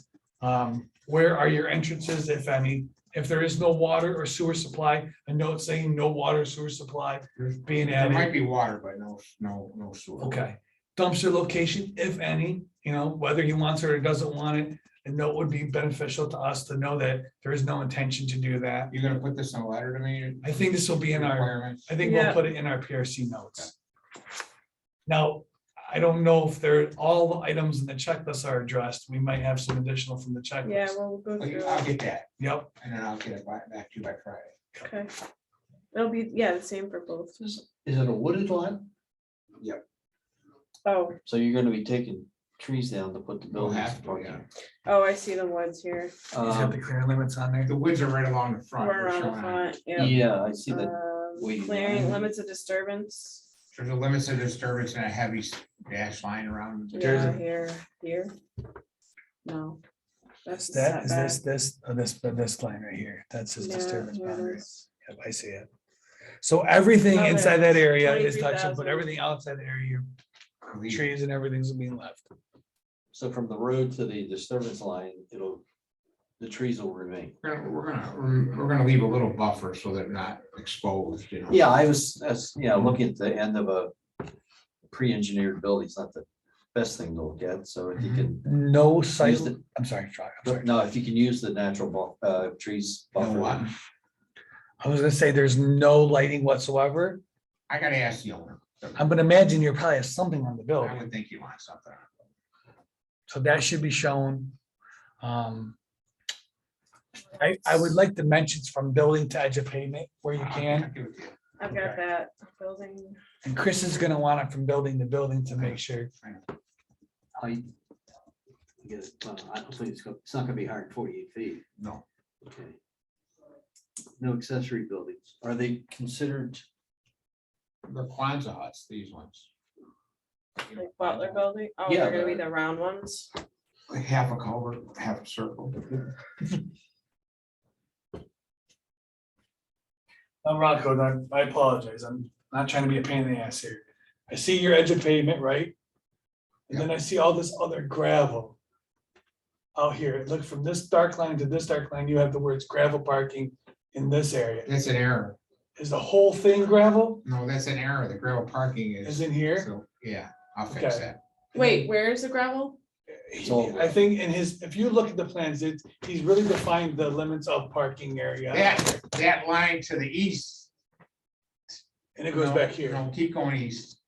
Where are your entrances, if any? If there is no water or sewer supply, a note saying no water or sewer supply being There might added. be water, but no sewer. Okay. Dumpster location, if any, whether he wants it or doesn't want it, a note would be beneficial to us to know that there is no intention to do that. You're gonna put this in a letter to me? I think this will be in our, Requirements? I think we'll Yeah. put it in our PRC notes. Now, I don't know if all the items in the checklist are addressed. We might have some additional from the Yeah, checklist. we'll go Well, through I'll it. get that, Yep, and then I'll get it back to you by Friday. Okay. It'll be, yeah, the same for both. Is it a wooded lot? Oh, So you're gonna be taking trees down to put the We'll buildings. have to, yeah. oh, I see the woods here. he's got the clear limits on there. The woods are right along the front. We're They're on the showing front, yeah. Yeah, I see that. waiting Clearing line. limits of disturbance. There's a limits of disturbance and a heavy dash line around. There's Yeah, a- here. No. That's the That is setback. this line right here. That's his Yeah, disturbance here it boundary. is. Yep, I see it. So everything Oh, there inside it that is. area is touching, 23,000. but everything outside the area, trees and everything's being left. So from the road to the disturbance line, the trees will remain. We're gonna leave a little buffer so they're not exposed, you know. Yeah, I was, looking at the end of a pre-engineered building, it's not the best thing to look at, so if you can, No site, Use the- I'm sorry, Troy, I'm sorry. no, if you can use the natural trees. You know buffer. what? I was gonna say there's no lighting whatsoever. I gotta ask the owner. I'm gonna imagine you probably have something on the I building, would think you want something. so that should be shown. I would like dimensions from building to edge of pavement where you can, I'll give it to you. I've got that building. and Chris is gonna want it from building to building to make sure. Height. I guess, I don't think it's not gonna be higher than 48 feet. No, Okay. No accessory buildings. Are they considered? the Kwanzaa huts, these ones. You know, Like Butler Kwanzaa. building, oh, Yeah, they're gonna be the- the round ones. Like half a culvert, half a circle. Rocco, I apologize. I'm not trying to be a pain in the ass here. I see your edge of pavement, right? And then I see all this other gravel out here. Look, from this dark line to this dark line, you have the words gravel parking in this area. That's an error. Is the whole thing gravel? No, that's an error. The gravel parking Is is. in here? So, yeah, I'll fix Okay. that. Wait, where's the gravel? It's all I think in his, if you look at the plans, he's really defined the limits of parking area. That line to the east. And it goes No, back here. No, keep going east.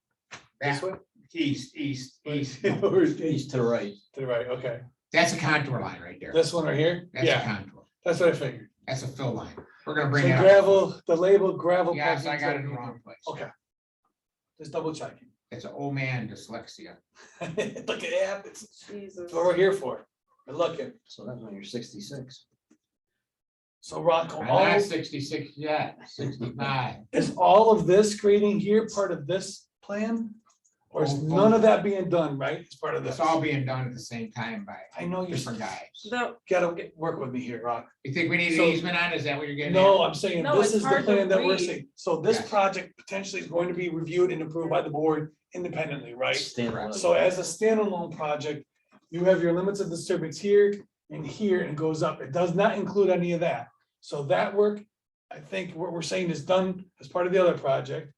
This That, way? east. Or is it East to the right. to the right, okay. That's a contour line right there. This one right here? That's a Yeah, contour. that's what I figured. That's a fill line. We're gonna So bring that. up. gravel, the label gravel. Yes, I parking got it in zone. the wrong place. Okay. Just double checking. It's an old man dyslexia. Look, it happens. Jesus. That's what we're here for. We're looking. So that's when you're 66. So Rocco, I'm not all, 66 yet, 65. is all of this grading here part of this plan? Or is none of that being done, right? It's part of this. It's all being done at the same time by I know you're, different guys. No, work with me here, Rock. You think we need So- an easement on? Is that what you're getting at? No, I'm saying No, this it's is the hard to plan that we're read. seeing. So this Yes. project potentially is going to be reviewed and approved by the board independently, right? Standalone. So as a standalone project, you have your limits of disturbance here and here and it goes up. It does not include any of that. So that work, I think what we're saying is done as part of the other project.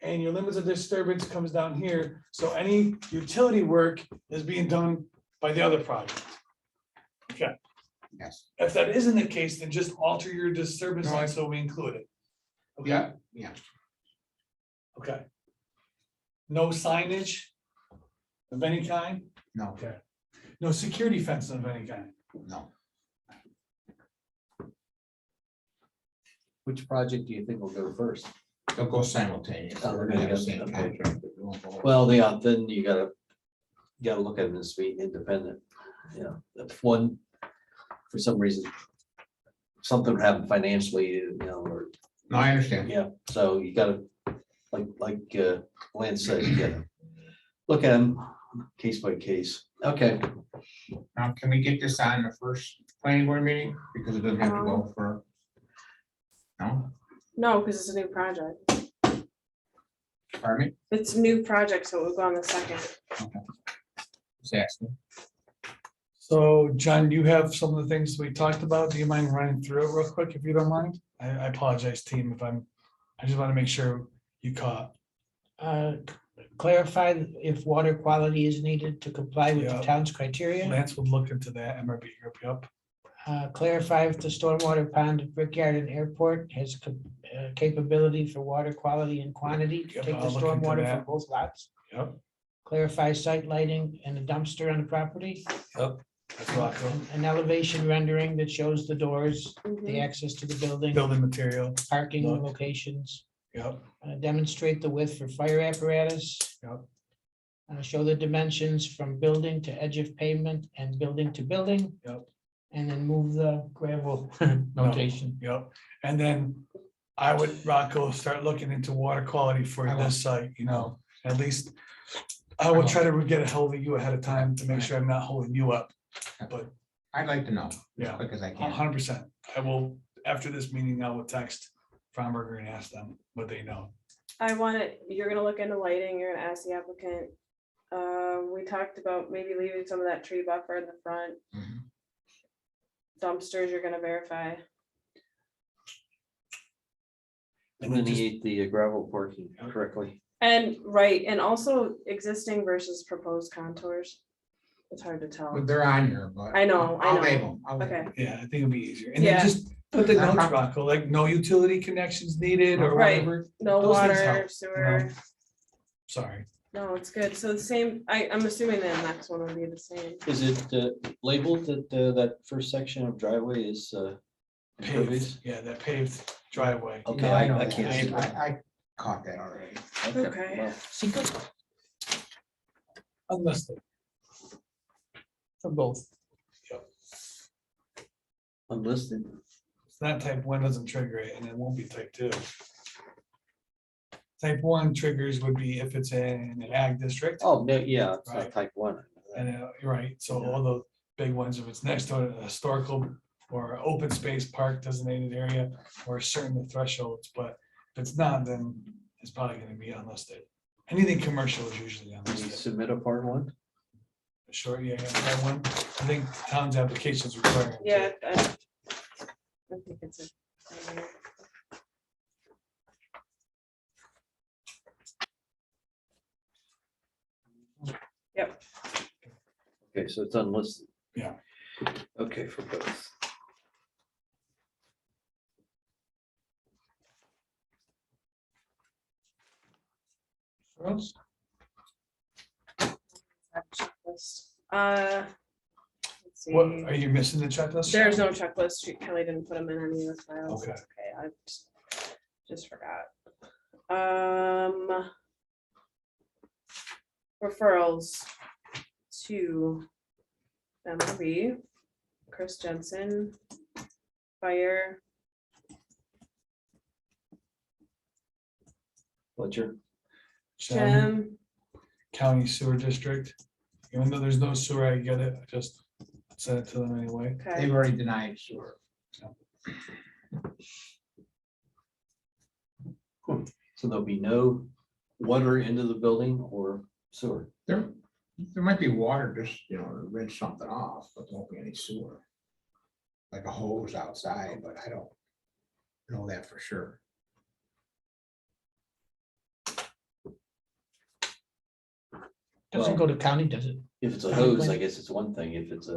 And your limits of disturbance comes down here. So any utility work is being done by the other project. Okay, Yes. if that isn't the case, then just alter your disturbance line so we include it. Okay, Yeah. okay. No signage of any kind? No, Okay. No security fence of any kind? no. Which project do you think will go first? They'll go simultaneous. Oh, We're gonna have the okay, same okay. contract. but we won't go- Well, then you gotta look at them as being independent. You know, if one, for some reason, something would happen financially, or, No, I understand. yeah, so you gotta, like Lance said, you gotta look at them case by case. Okay, Now, can we get this on the first planning board meeting? Because it doesn't have to go for. No, No, because it's a new project. pardon me, It's a new project, so it will go on the second. just asking. So, John, you have some of the things we talked about. Do you mind running through it real quick, if you don't mind? I apologize, team, if I just want to make sure you caught. Clarify if water quality is needed to comply with the Yeah. town's criteria. Lance would look into that, MRB group, yep. Clarify if the stormwater pond at Brickyard and Airport has capability for water quality and quantity to Yep, take the I'll look into stormwater that. from both lots. Yep, Clarify site lighting and a dumpster on the property. yep. That's Rocco. An elevation rendering that shows the doors, the Mhm. access to the building, Building material, parking look. locations. yep, Demonstrate the width for fire apparatus. yep, Show the dimensions from building to edge of pavement and building to building. Yep. And then move the gravel notation. yep. And then I would, Rocco, start looking into water quality for I will. this site, you know, at least. I will try to get a hold of you ahead of time to make sure I'm not holding you up, but I'd like to know, as yeah, quick as I can. 100%. I will, after this meeting, I will text Fromberger and ask them what they know. I want it, you're gonna look into lighting, you're gonna ask the applicant. We talked about maybe leaving some of that tree buffer in the front. Mhm. Dumpsters, you're gonna verify. And then just- delineate the gravel parking correctly. And, right, and also existing versus proposed contours. It's hard to tell. But they're on here, but. I know, I I'll know. label 'em, I'll label Okay, 'em. Yeah, I think it'll be easier. And then Yeah. just put the Not a notes, problem. Rocco, like no utility connections needed or Right. whatever. no Those things water, help, sewer, Sorry. no, it's good. So the same, I'm assuming the next one will be the same. Is it labeled that that first section of driveway is impervious? Paved, yeah, that paved driveway. Okay, No, I know I that. can't see that. I caught that already. Okay. well, See, good Unlisted. for both. Unlisted. It's not type one doesn't trigger it and it won't be type two. Type one triggers would be if it's in an ag district. Oh, no, yeah, it's not Right. type one. And you're right, so all the big ones, if it's next to a historical or open space park designated area or certain thresholds, but if it's not, then it's probably gonna be unlisted. Anything commercial is usually Did you unlisted. submit a part one? Sure, yeah, that one, I think town's applications require. it. Yeah. I think it's a. Yep, Okay, so it's unlisted. Yeah. Okay, for both. What else? checklist. Let's What, see. are you missing the checklist? There's no checklist. Kelly didn't put them in any of the files. Okay. It's okay, I just forgot. Referrals to MRB, Chris Jensen, Fire, Fletcher. Jim, County Sewer District. Even though there's no sewer, I get it, I just sent it to them anyway. okay, They've already denied sewer. So there'll be no water into the building or sewer. There might be water, just, to rinse something off, but there won't be any sewer. Like a hose outside, but I don't know that for sure. Doesn't go to county, does it? If it's a hose, I guess it's one thing. If it's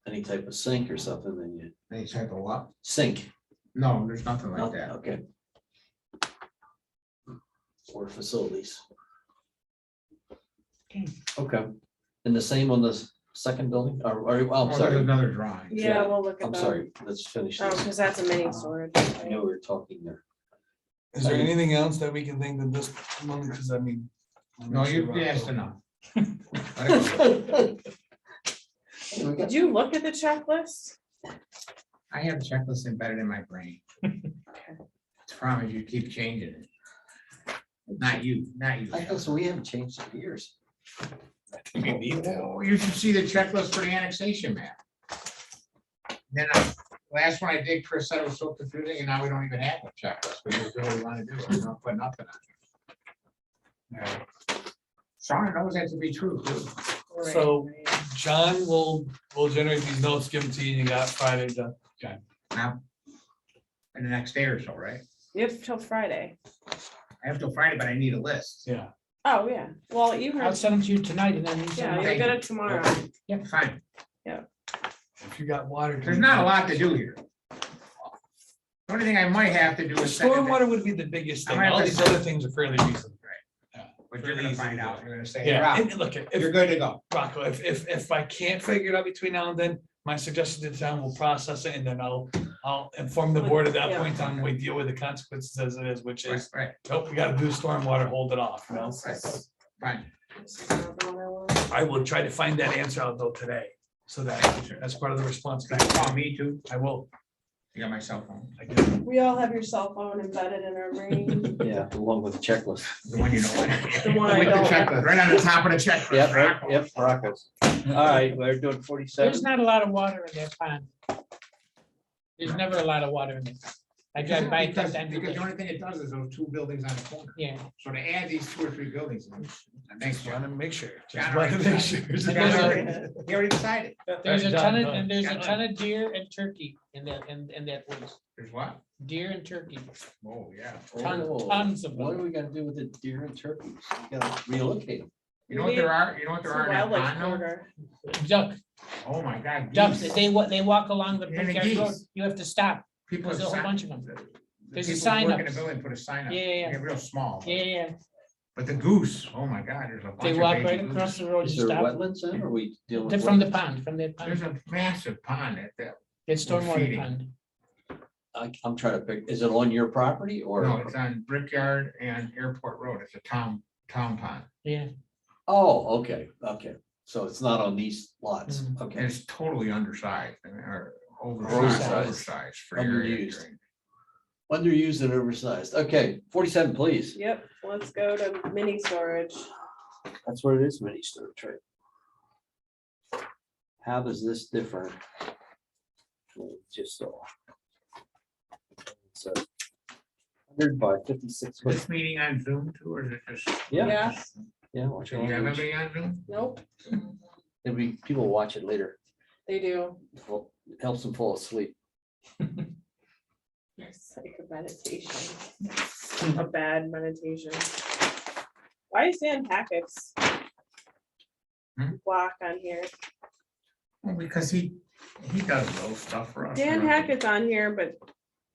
any type of sink or something, then you Any type of what? sink. No, there's nothing like that. Okay. Or facilities. Okay. Okay. And the same on the second building, or, I'm Oh, there's sorry, another drawing. yeah, we'll look at I'm that. sorry, let's finish Oh, this. because that's a mini storage. I know we were talking there. Is there anything else that we can think that this month, because I mean. I'm No, not sure you about asked the- enough. Let it go. Did you look at the checklist? I have the checklist embedded in my brain. Okay. I promise you keep changing it. Not you, not you. I guess we haven't changed in years. We need to. Oh, you should see the checklist for the annexation map. Then, last one I did, Chris said it was so confusing, and now we don't even have a checklist, we just do what we want to do, we don't put nothing on it. Sean knows that to be true, too. So John will generate these notes, give them to you, and you got Friday to. Now, in the next day or so, right? You have till Friday. I have till Friday, but I need a list. Yeah. Oh, yeah. Well, you I'll heard, send them to you tonight and then you yeah, send you'll them. get it tomorrow. Yeah, fine. If you got water. There's not a lot to do here. The only thing I might have to do is. send it to- Stormwater would be the biggest I thing. might have All to- these other things are fairly recent. But you're gonna find out, you're gonna say, Yeah, Rock, and look, you're if, good to go. Rocco, if I can't figure it out between now and then, my suggestion to the town will process it and then I'll inform the board at that Yeah. point in time, we deal with the consequences as it is, which is, Right, nope, we gotta do stormwater, hold it off, you know? right, fine. I will try to find that answer out though today, so that, that's part of the Can you responsibility. call me too? I will, You got my cell phone, I do. We all have your cell phone embedded in our brain. Yeah, along with the checklist. the one you know. The one I With the don't. checklist, right on the top of the checklist. Yep, Rock. yep, Broncos. All right, we're doing There's 47. not a lot of water in that pond. There's never a lot of water in it. I drive by it Because sometimes. because the only thing it does is those two buildings on the corner. Yeah, So to add these 2 or 3 buildings, it makes Just wanna make sure, John just wanna already make decided. sure. John already- He already decided. there's a Done, ton of, done. and there's a Done. ton of deer and turkey in that, in that woods. There's what? Deer and turkey, Oh, yeah. tons of What are them. we gonna do with the deer and turkeys? We gotta relocate them. You know what there are, you know what It's there a are in that wildlife pond though? corridor. Duck, Oh, my God. ducks, geese. they walk along the And the Brickyard Road, geese. you have to stop. People There's a have whole sign- bunch of them. the There's a people sign work in up. the building, put a sign up. Yeah, yeah, yeah. They're real small. Yeah, yeah, But the goose, oh my God, there's a bunch they of walk baby right across goose. the road and Is there stop. wetlands then, or are we dealing They're with? from the wetlands? pond, from that There's pond. a massive pond at that. It's we're stormwater feeding. pond. I'm trying to pick, is it on your property No, or? it's on Brickyard and Airport Road. It's a town pond. Yeah, Oh, okay, okay. So it's not on these lots, Mm. And okay. it's totally undersized, I mean, or Oversized. oversized for your area. Underused. Underused and oversized. Okay, 47, please. Yep, let's go to mini storage. That's what it is, mini storage, right? How does this differ? Just so. So 100 by 56 Is foot. this meeting on Zoom too, or is it just? Yeah, Yes, yeah. watch Do it you on have YouTube. anybody on Zoom? nope, There'll be people watch it later. they do. Helps them fall asleep. It's like a meditation, a bad meditation. Why is Dan Hackett's block on here? Well, because he does little stuff for us. Dan Hackett's on here, but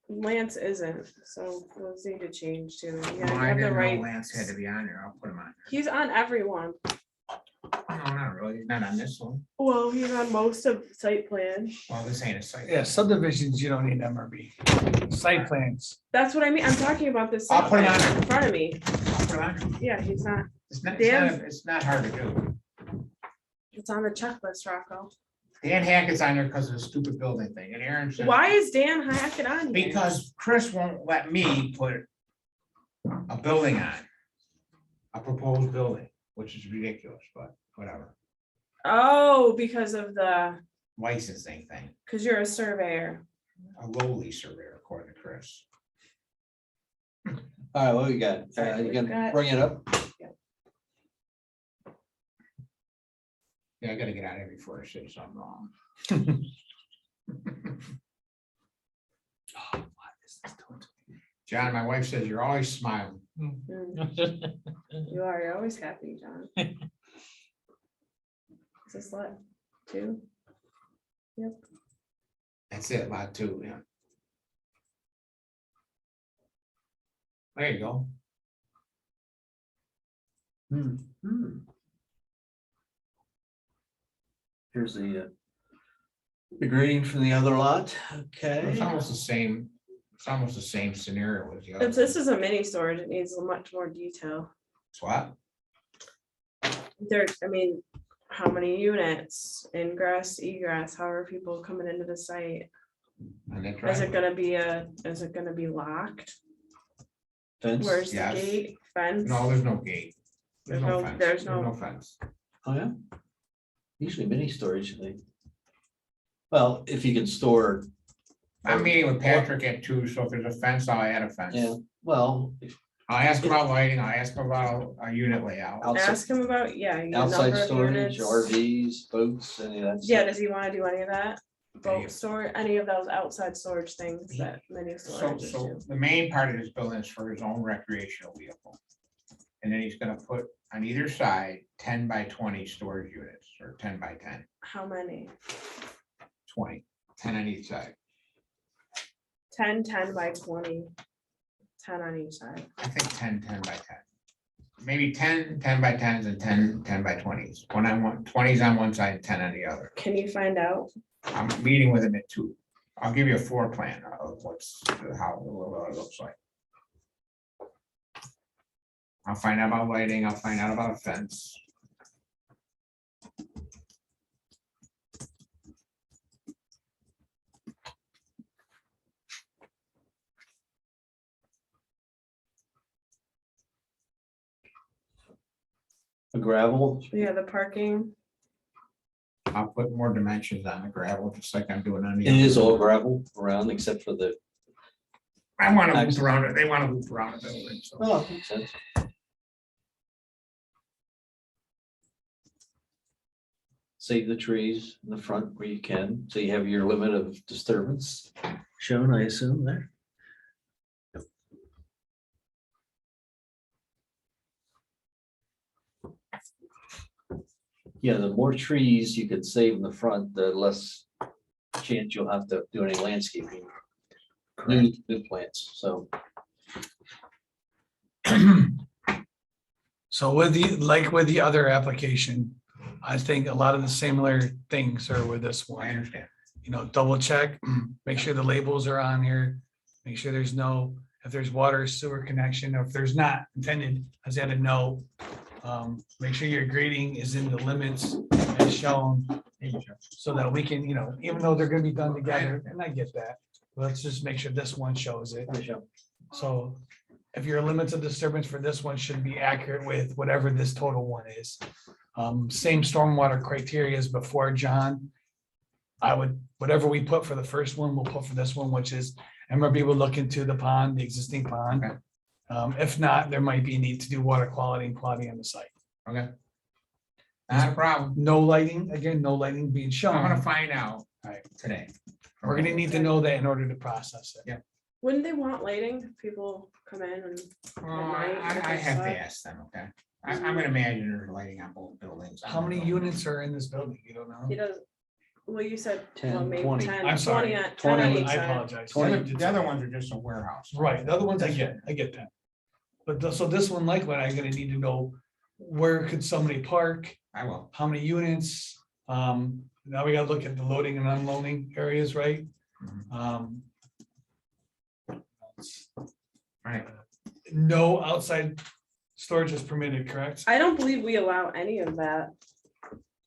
Lance isn't, so those need to change too. You Well, gotta I have the didn't know right. Lance had to be on there. I'll put him on. He's on everyone. No, not really. He's not on this one. Well, he's on most of site plan. Well, this ain't a site. Yeah, subdivisions, you don't need MRB. Site plans. That's what I mean. I'm talking about this. I'll site put it plan on. in front of me. I'll put him on. Yeah, he's not. It's not hard to do. It's on the checklist, Rocco. Dan Hackett's on there because of the stupid building thing, and Aaron said. Why is Dan Hackett on here? Because Chris won't let me put a building on, a proposed building, which is ridiculous, but whatever, Oh, because of the, licensing thing, because you're a surveyor. a lowly surveyor according to Chris. All right, what we got? You We've gonna got- bring it up? Yeah, I gotta get out of here before I say something wrong. John, my wife says you're always smiling. Mm, You are, you're always happy, John. Is this lot 2? Yep. That's it, lot 2, yeah. There you go. Here's the grading from the other lot, okay. It's almost the same, it's almost the same scenario as the other. If this is a mini storage, it needs much more detail. It's what? There, I mean, how many units, ingress, egress, how are people coming into the site? On that Is it driveway? is it gonna be locked? Fence. Where's the yes. gate, fence? No, there's no gate. There's no- fence. there's no- fence. Oh, yeah. Usually mini storage, well, if you can store, I'm meeting with Patrick at 2, so if there's a fence, I'll add a fence. yeah, well, I'll ask about lighting, I'll ask about a unit layout. outside, Ask him about, yeah. your outside number of storage, units. RVs, boats, any of that. Yeah, stuff. does he wanna do any of that? Yeah. Boat store, any of those outside storage things that many So, storages so do? the main part of this building is for his own recreational vehicle. And then he's gonna put on either side 10 by 20 storage units, or 10 by 10, How many? 20, 10 on each side. 10, 10 by 20. 10 on each side. I think 10, 10 by 10. Maybe 10, 10 by 10s and 10, 10 by 20s. When I want 20s on one side, 10 on the other. Can you find out? I'm meeting with him at 2. I'll give you a floor plan of how it looks like. I'll find out about lighting, I'll find out about a fence. A gravel, Yeah, the parking. I'll put more dimensions on the gravel, just like I'm doing on the. it is other. all gravel around except for the, I want to move around it, they want to move around the building, so. oh, makes sense. Save the trees in the front where you can, so you have your limit of disturbance shown, I assume there. Yeah, the more trees you could save in the front, the less chance you'll have to do any landscaping. New plants, so. So with the, like with the other application, I think a lot of the similar things are with this I one. understand. You know, double check, make sure the labels are on here, make sure there's no, if there's water sewer connection, or if there's not intended, as add a no. Make sure your grading is in the limits as shown, so that we can, you know, even though they're gonna be done together, and I get that. Let's just make sure this one shows it. So if your limits of disturbance for this one should be accurate with whatever this total one is. Same stormwater criteria as before, John. I would, whatever we put for the first one, we'll put for this one, which is MRB will look into the pond, the existing pond. If not, there might be a need to do water quality and quality on the site. Okay. Not a problem. No lighting, again, no lighting being I'm gonna shown. find out Alright. today. We're gonna need to know that in order to process it. Yeah. Wouldn't they want lighting? if People come in and, I have to ask them, okay? I'm gonna imagine there's lighting on both buildings. How many units are in this building? You don't he know? does, well, you said, 10, well, maybe 20. 10, I'm sorry, 20 on 20, on each I side. apologize. The other ones are just a warehouse. Right, the other ones I get that. But so this one, likely, I'm gonna need to know, where could somebody park, I will. how many units? Now we gotta look at the loading and unloading areas, right? Mhm. Right. No outside storage is permitted, correct? I don't believe we allow any of that.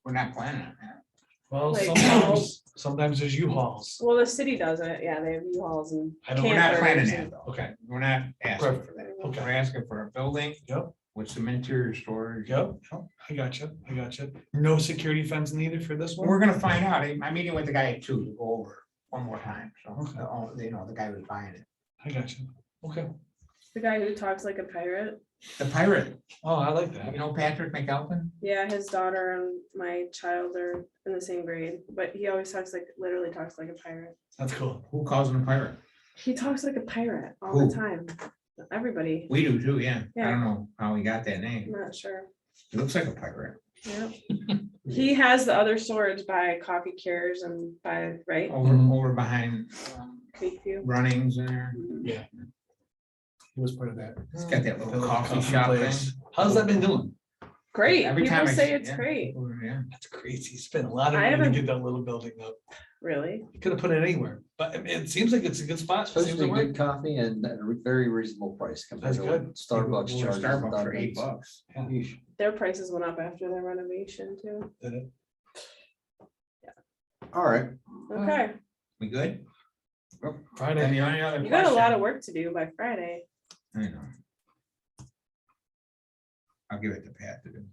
We're not planning on that. Well, Like, sometimes there's U-Hauls. Well, the city does it. Yeah, they have U-Hauls and. I don't- We're not planning campers that and- though. Okay. We're not asking Perfect. for that. Okay. We're asking for a building Yep, with some interior storage. yep, I got you. No security fence needed for this one? We're gonna find out. I'm meeting with the guy at 2 to go over it one more time. So, Okay. you know, the guy who's buying it. I got you. Okay. The guy who talks like a pirate. The pirate, Oh, I like you that. know, Patrick McAlpin? Yeah, his daughter and my child are in the same grade, but he always talks like, literally talks like a pirate. That's cool. Who calls him a pirate? He talks like a pirate all Who? the time. Everybody. We do too, yeah. I Yeah. don't know how he got that I'm name. not sure. He looks like a pirate. Yeah. He has the other storage by coffee cures and by, right? Over behind Creekview. Runnings in there. Yeah. He was part of that. It's got that The little coffee shop place. thing. How's that been doing? Great. Every People time I say see- it's yeah, great. people- Yeah. That's crazy. Spent a lot of I money to haven't- get that little building up. Really? Could have put it anywhere, but it seems like it's a good spot. Supposed Seems to to be work. good coffee and at a very reasonable price compared That's to what good. Starbucks Well, charges. Starbucks for $8. Yeesh. Their prices went up after their renovation too. Did it? All right, Okay, We good? Then Friday. the only other you got a lot question- of work to do by Friday. I know. I'll give it to Pat to do.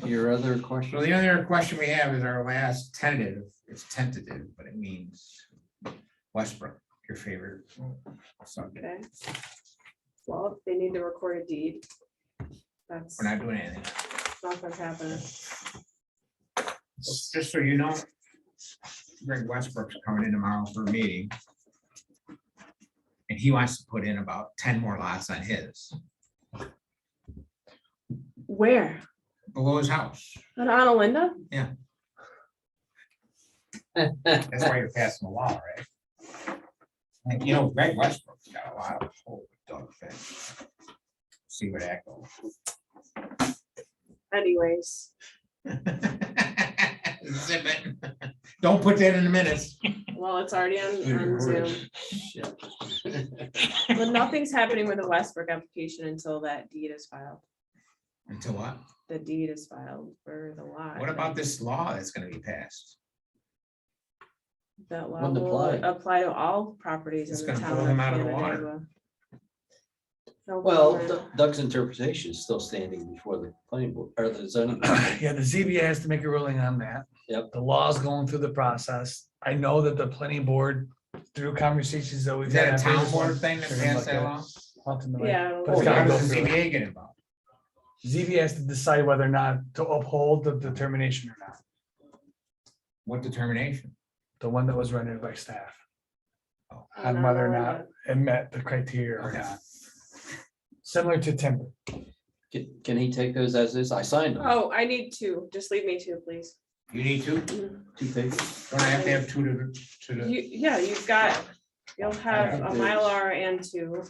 Your other So question? the other question we have is our last tentative, it's tentative, but it means Westbrook, your favorite subject. Okay. Well, they need to record a deed. That's We're not doing anything. not gonna happen. Just so you know, Greg Westbrook's coming in tomorrow for a meeting. And he wants to put in about 10 more lots on his, Where? below his house. On Analinda? That's why you're passing the law, right? And you know, Greg Westbrook's got a lot of hope with Doug Fitch. See where that goes. Anyways, Zip it. Don't put that in the minutes. well, it's already on Zoom. But nothing's happening with the Westbrook application until that deed is filed. Until what? The deed is filed for the lot. What about this law that's gonna be passed? That law Wouldn't will apply. apply to all properties It's in the gonna town. pull of them out of the Canandaigua. No Well, comment. Doug's interpretation is still standing before the planning board or the zoning. board. Yeah, the ZBA has to make a ruling on that. Yep. The law's going through the process. I know that the planning board, through conversations that we've Is had. that a town previous board ones, thing that they're gonna passed look that at law? ultimately. Yeah. But it's Why gotta go does the through. ZBA get involved? ZBA has to decide whether or not to uphold the determination or not, What determination? the one that was rendered by staff, On on whether or Analinda. not it met the criteria or Okay. not. Similar to timber. Can he take those as is? I signed them, Oh, I need two. Just leave me two, please. You need to, Mhm. 2 pages. don't I have to have two to the, Yeah, you've got, you'll have a there's- Mylar and two.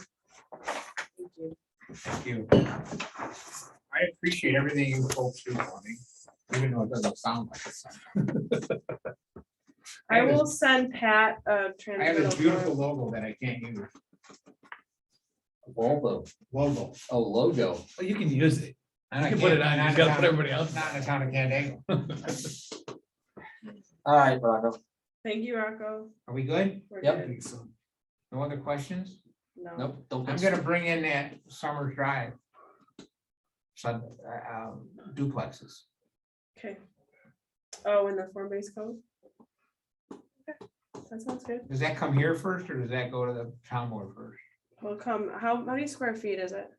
Thank you. thank you. I appreciate everything you folks do for me, even though it doesn't sound like it. sometimes. I will send Pat a I have transmittal. this beautiful form. logo that I can't use. Volvo, Logo. oh, logo. Well, you can use it. And I You can put it can't- on, you not just in gotta town- put everybody else. Not in the town of Canandaigua. All right, Rocco. Thank you, Rocco. Are we good? We're Yep. good. No other questions? No. Nope, don't. I'm gonna bring in that Summers Drive. Duplexes. Okay. Oh, in the form-based code? Okay, that sounds good. Does that come here first or does that go to the town board first? Will come, how many square feet is it?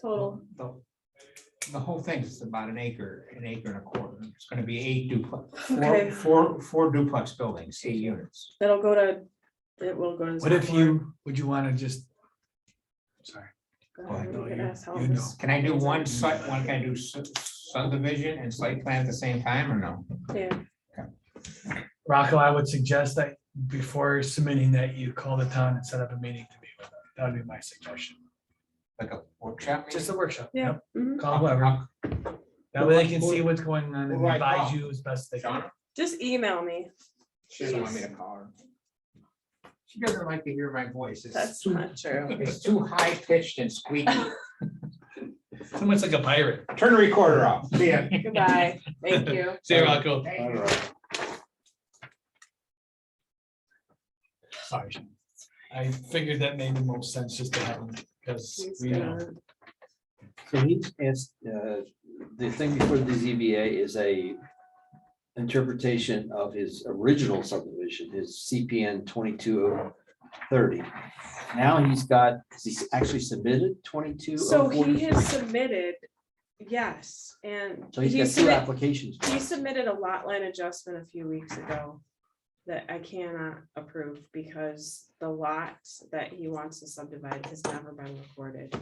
Total, The whole thing is about an acre and a quarter. It's gonna be 8 duplex, Okay. four duplex buildings, 8 units. it'll go to, it will go to. What if you, would you want to just? Sorry. Go Go ahead. ahead, you can ask how You this- Can I do one site, can I do subdivision and site plan at the same time or no? Yeah, Rocco, I would suggest that before submitting that you call the town and set up a meeting to meet with them. That would be my suggestion. Like a workshop? meeting? Just a workshop. yeah. Yep. Mhm. Call whoever. That way they can see Who- what's going on who and do I advise call? you as best they can. Shauna? Just email me. She doesn't want me to call her. She doesn't like to hear my voice. That's not true. It's too high pitched and squeaky. Someone's like a pirate. Turn the recorder off. See ya. Goodbye. Thank you. See you, Rocco. Thank All you. right. Sorry. I figured that made the most sense just to have them, because He's we know. gonna- So he's asked, the thing before the ZBA is a interpretation of his original subdivision, his CPN 2230. Now he's got, has he actually submitted 22? So he has submitted, yes, and. So he's he got 2 submit- applications. He submitted a lot line adjustment a few weeks ago that I cannot approve because the lot that he wants to subdivide has never been recorded.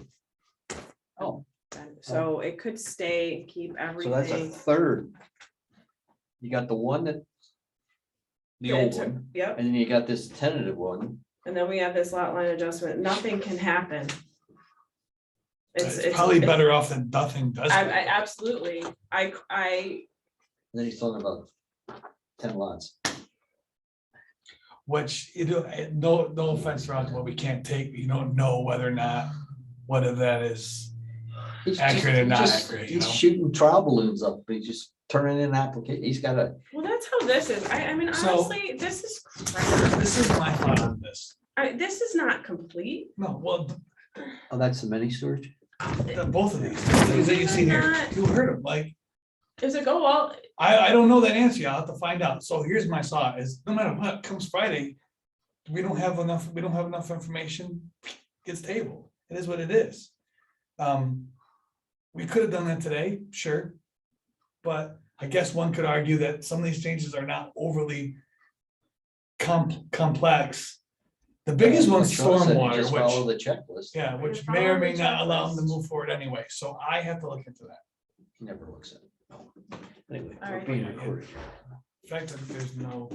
Oh, And so it could stay, keep so that's a everything. third. You got the one that, the old one, Yep, and then you got this tentative one. and then we have this lot line adjustment. Nothing can happen. It's probably better off than nothing does. I absolutely, I, And then he's talking about 10 lots. Which, you know, no offense, Rocco, but we can't take, you don't know whether or not, whether that is. He's Accurate just- or not just- accurate, you He's know? shooting trial balloons up, he's just turning in an application, he's got a, well, that's how this is. I mean, So- honestly, this is crap. This is my thought on this. This is not complete. No, well, oh, that's the mini storage? both of these things that you see here, you heard them, like, Is it go well? I don't know that answer. I'll have to find out. So here's my thought is no matter what comes Friday, we don't have enough information, gets tabled. It is what it is. We could have done that today, sure. But I guess one could argue that some of these changes are not overly complex. The biggest one's Sean said you stormwater, just Follow which, the checklist. yeah, Yeah, which may or follow may the not allow them to checklist. move forward anyway. So I have to look into that. He never looks at it. No. Anyway, All we're right. being recorded. The fact that there's no,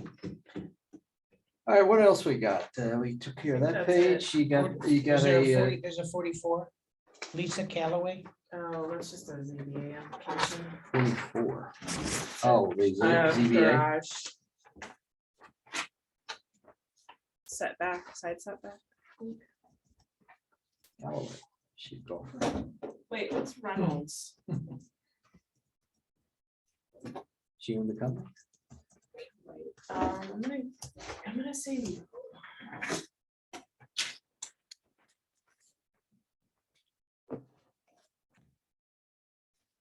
All right, what else we got? We took care of that That's it. page. You got Is there a a, 40 there's a 44, Lisa Calloway. Oh, that's just a ZBA application. 44. Oh, the ZBA. Garage. Setback, side setback. Oh, she'd go. Wait, what's Reynolds? She owned the company. I'm gonna say.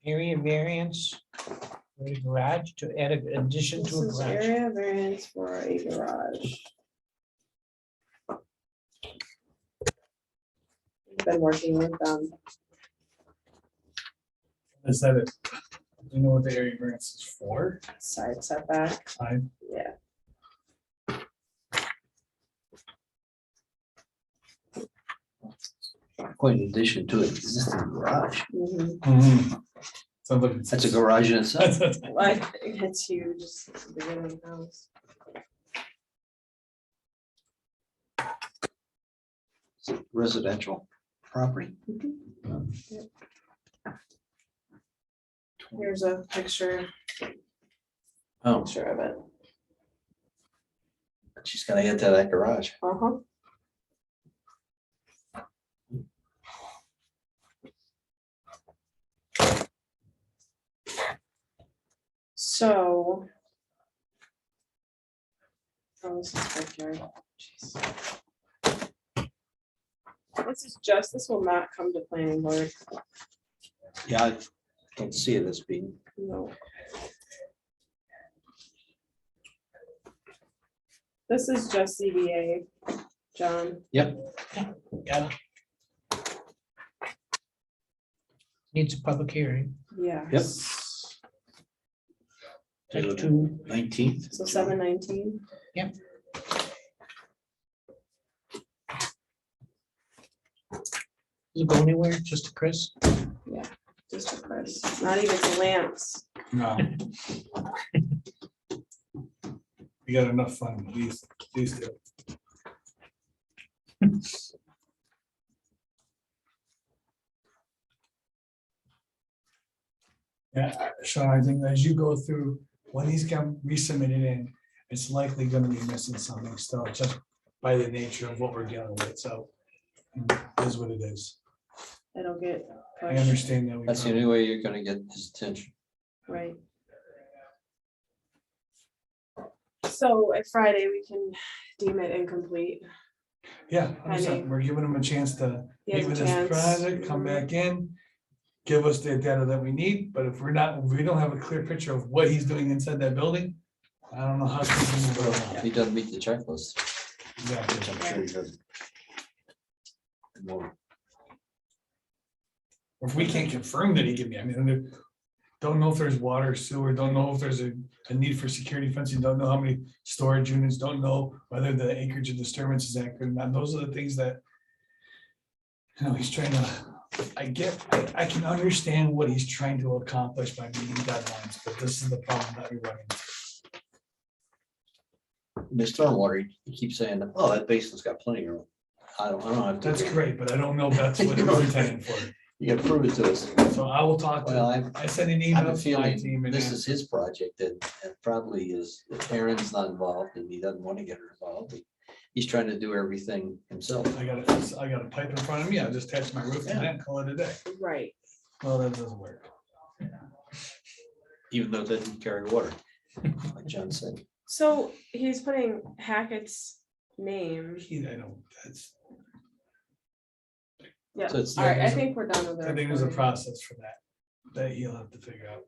Area variance for a garage to add an addition This to a is garage. area variance for a garage. Been working with them. is that it? Do you know what the area variance is for? Side setback, Fine. yeah. Quite in addition to an existing garage. Mhm. Sounds like That's a garage in itself. Like, it's huge, it's bigger than the house. It's a residential property. Here's a picture Oh, of it. she's gonna get to that garage. Uh-huh. So. Oh, this is backyard. Jeez. This will not come to planning board, Yeah, I don't see it as being. no. This is just CBA, John. Yep. Got it. Needs a public hearing. Yes. Type 2. 19th. So 7/19. Does it go anywhere? Just to Chris? Just to Chris, not even to Lance. No. We got enough fun, these two. Yeah, Sean, I think as you go through, when he's come resubmitted in, it's likely gonna be missing something still, just by the nature of what we're dealing with, so. It is what it is. It'll get I pushed, understand that. we That's the probably- only way you're gonna get his attention. right? So at Friday, we can deem it incomplete. Yeah, Pending. we're giving him a chance to He meet has a with this chance. project, come Mhm. back in, give us the data that we need, but if we don't have a clear picture of what he's doing inside that building, I don't know how. we can move it If along. he doesn't meet the checklist, Exactly. which I'm sure he doesn't. Well, If we can't confirm that he can be, I mean, don't know if there's water, sewer, don't know if there's a need for security fencing, don't know how many storage units, don't know whether the acreage of disturbance is accurate, or not. Those are the things that. You know, he's trying to, I can understand what he's trying to accomplish by meeting deadlines, but this is the problem that we're running. The stormwater, he keeps saying, oh, that basin's got plenty of room. I don't have to. That's great, but I don't know if that's what it was intended for. You gotta prove it to us. So I will talk Well, to, I sent an I have email a to my team feeling and this asked- is his project and probably is, Aaron's not involved and he doesn't want to get her involved. He's trying to do everything himself. I got a pipe in front of me, I'll just attach my roof to that and call it a day. Right. Well, that doesn't work. Even though it doesn't carry water, like John said. So he's putting Hackett's name. I know, that's. Yeah, So it's- all right, I think we're done with the. I think there's a recording. process for that, that he'll have to figure out.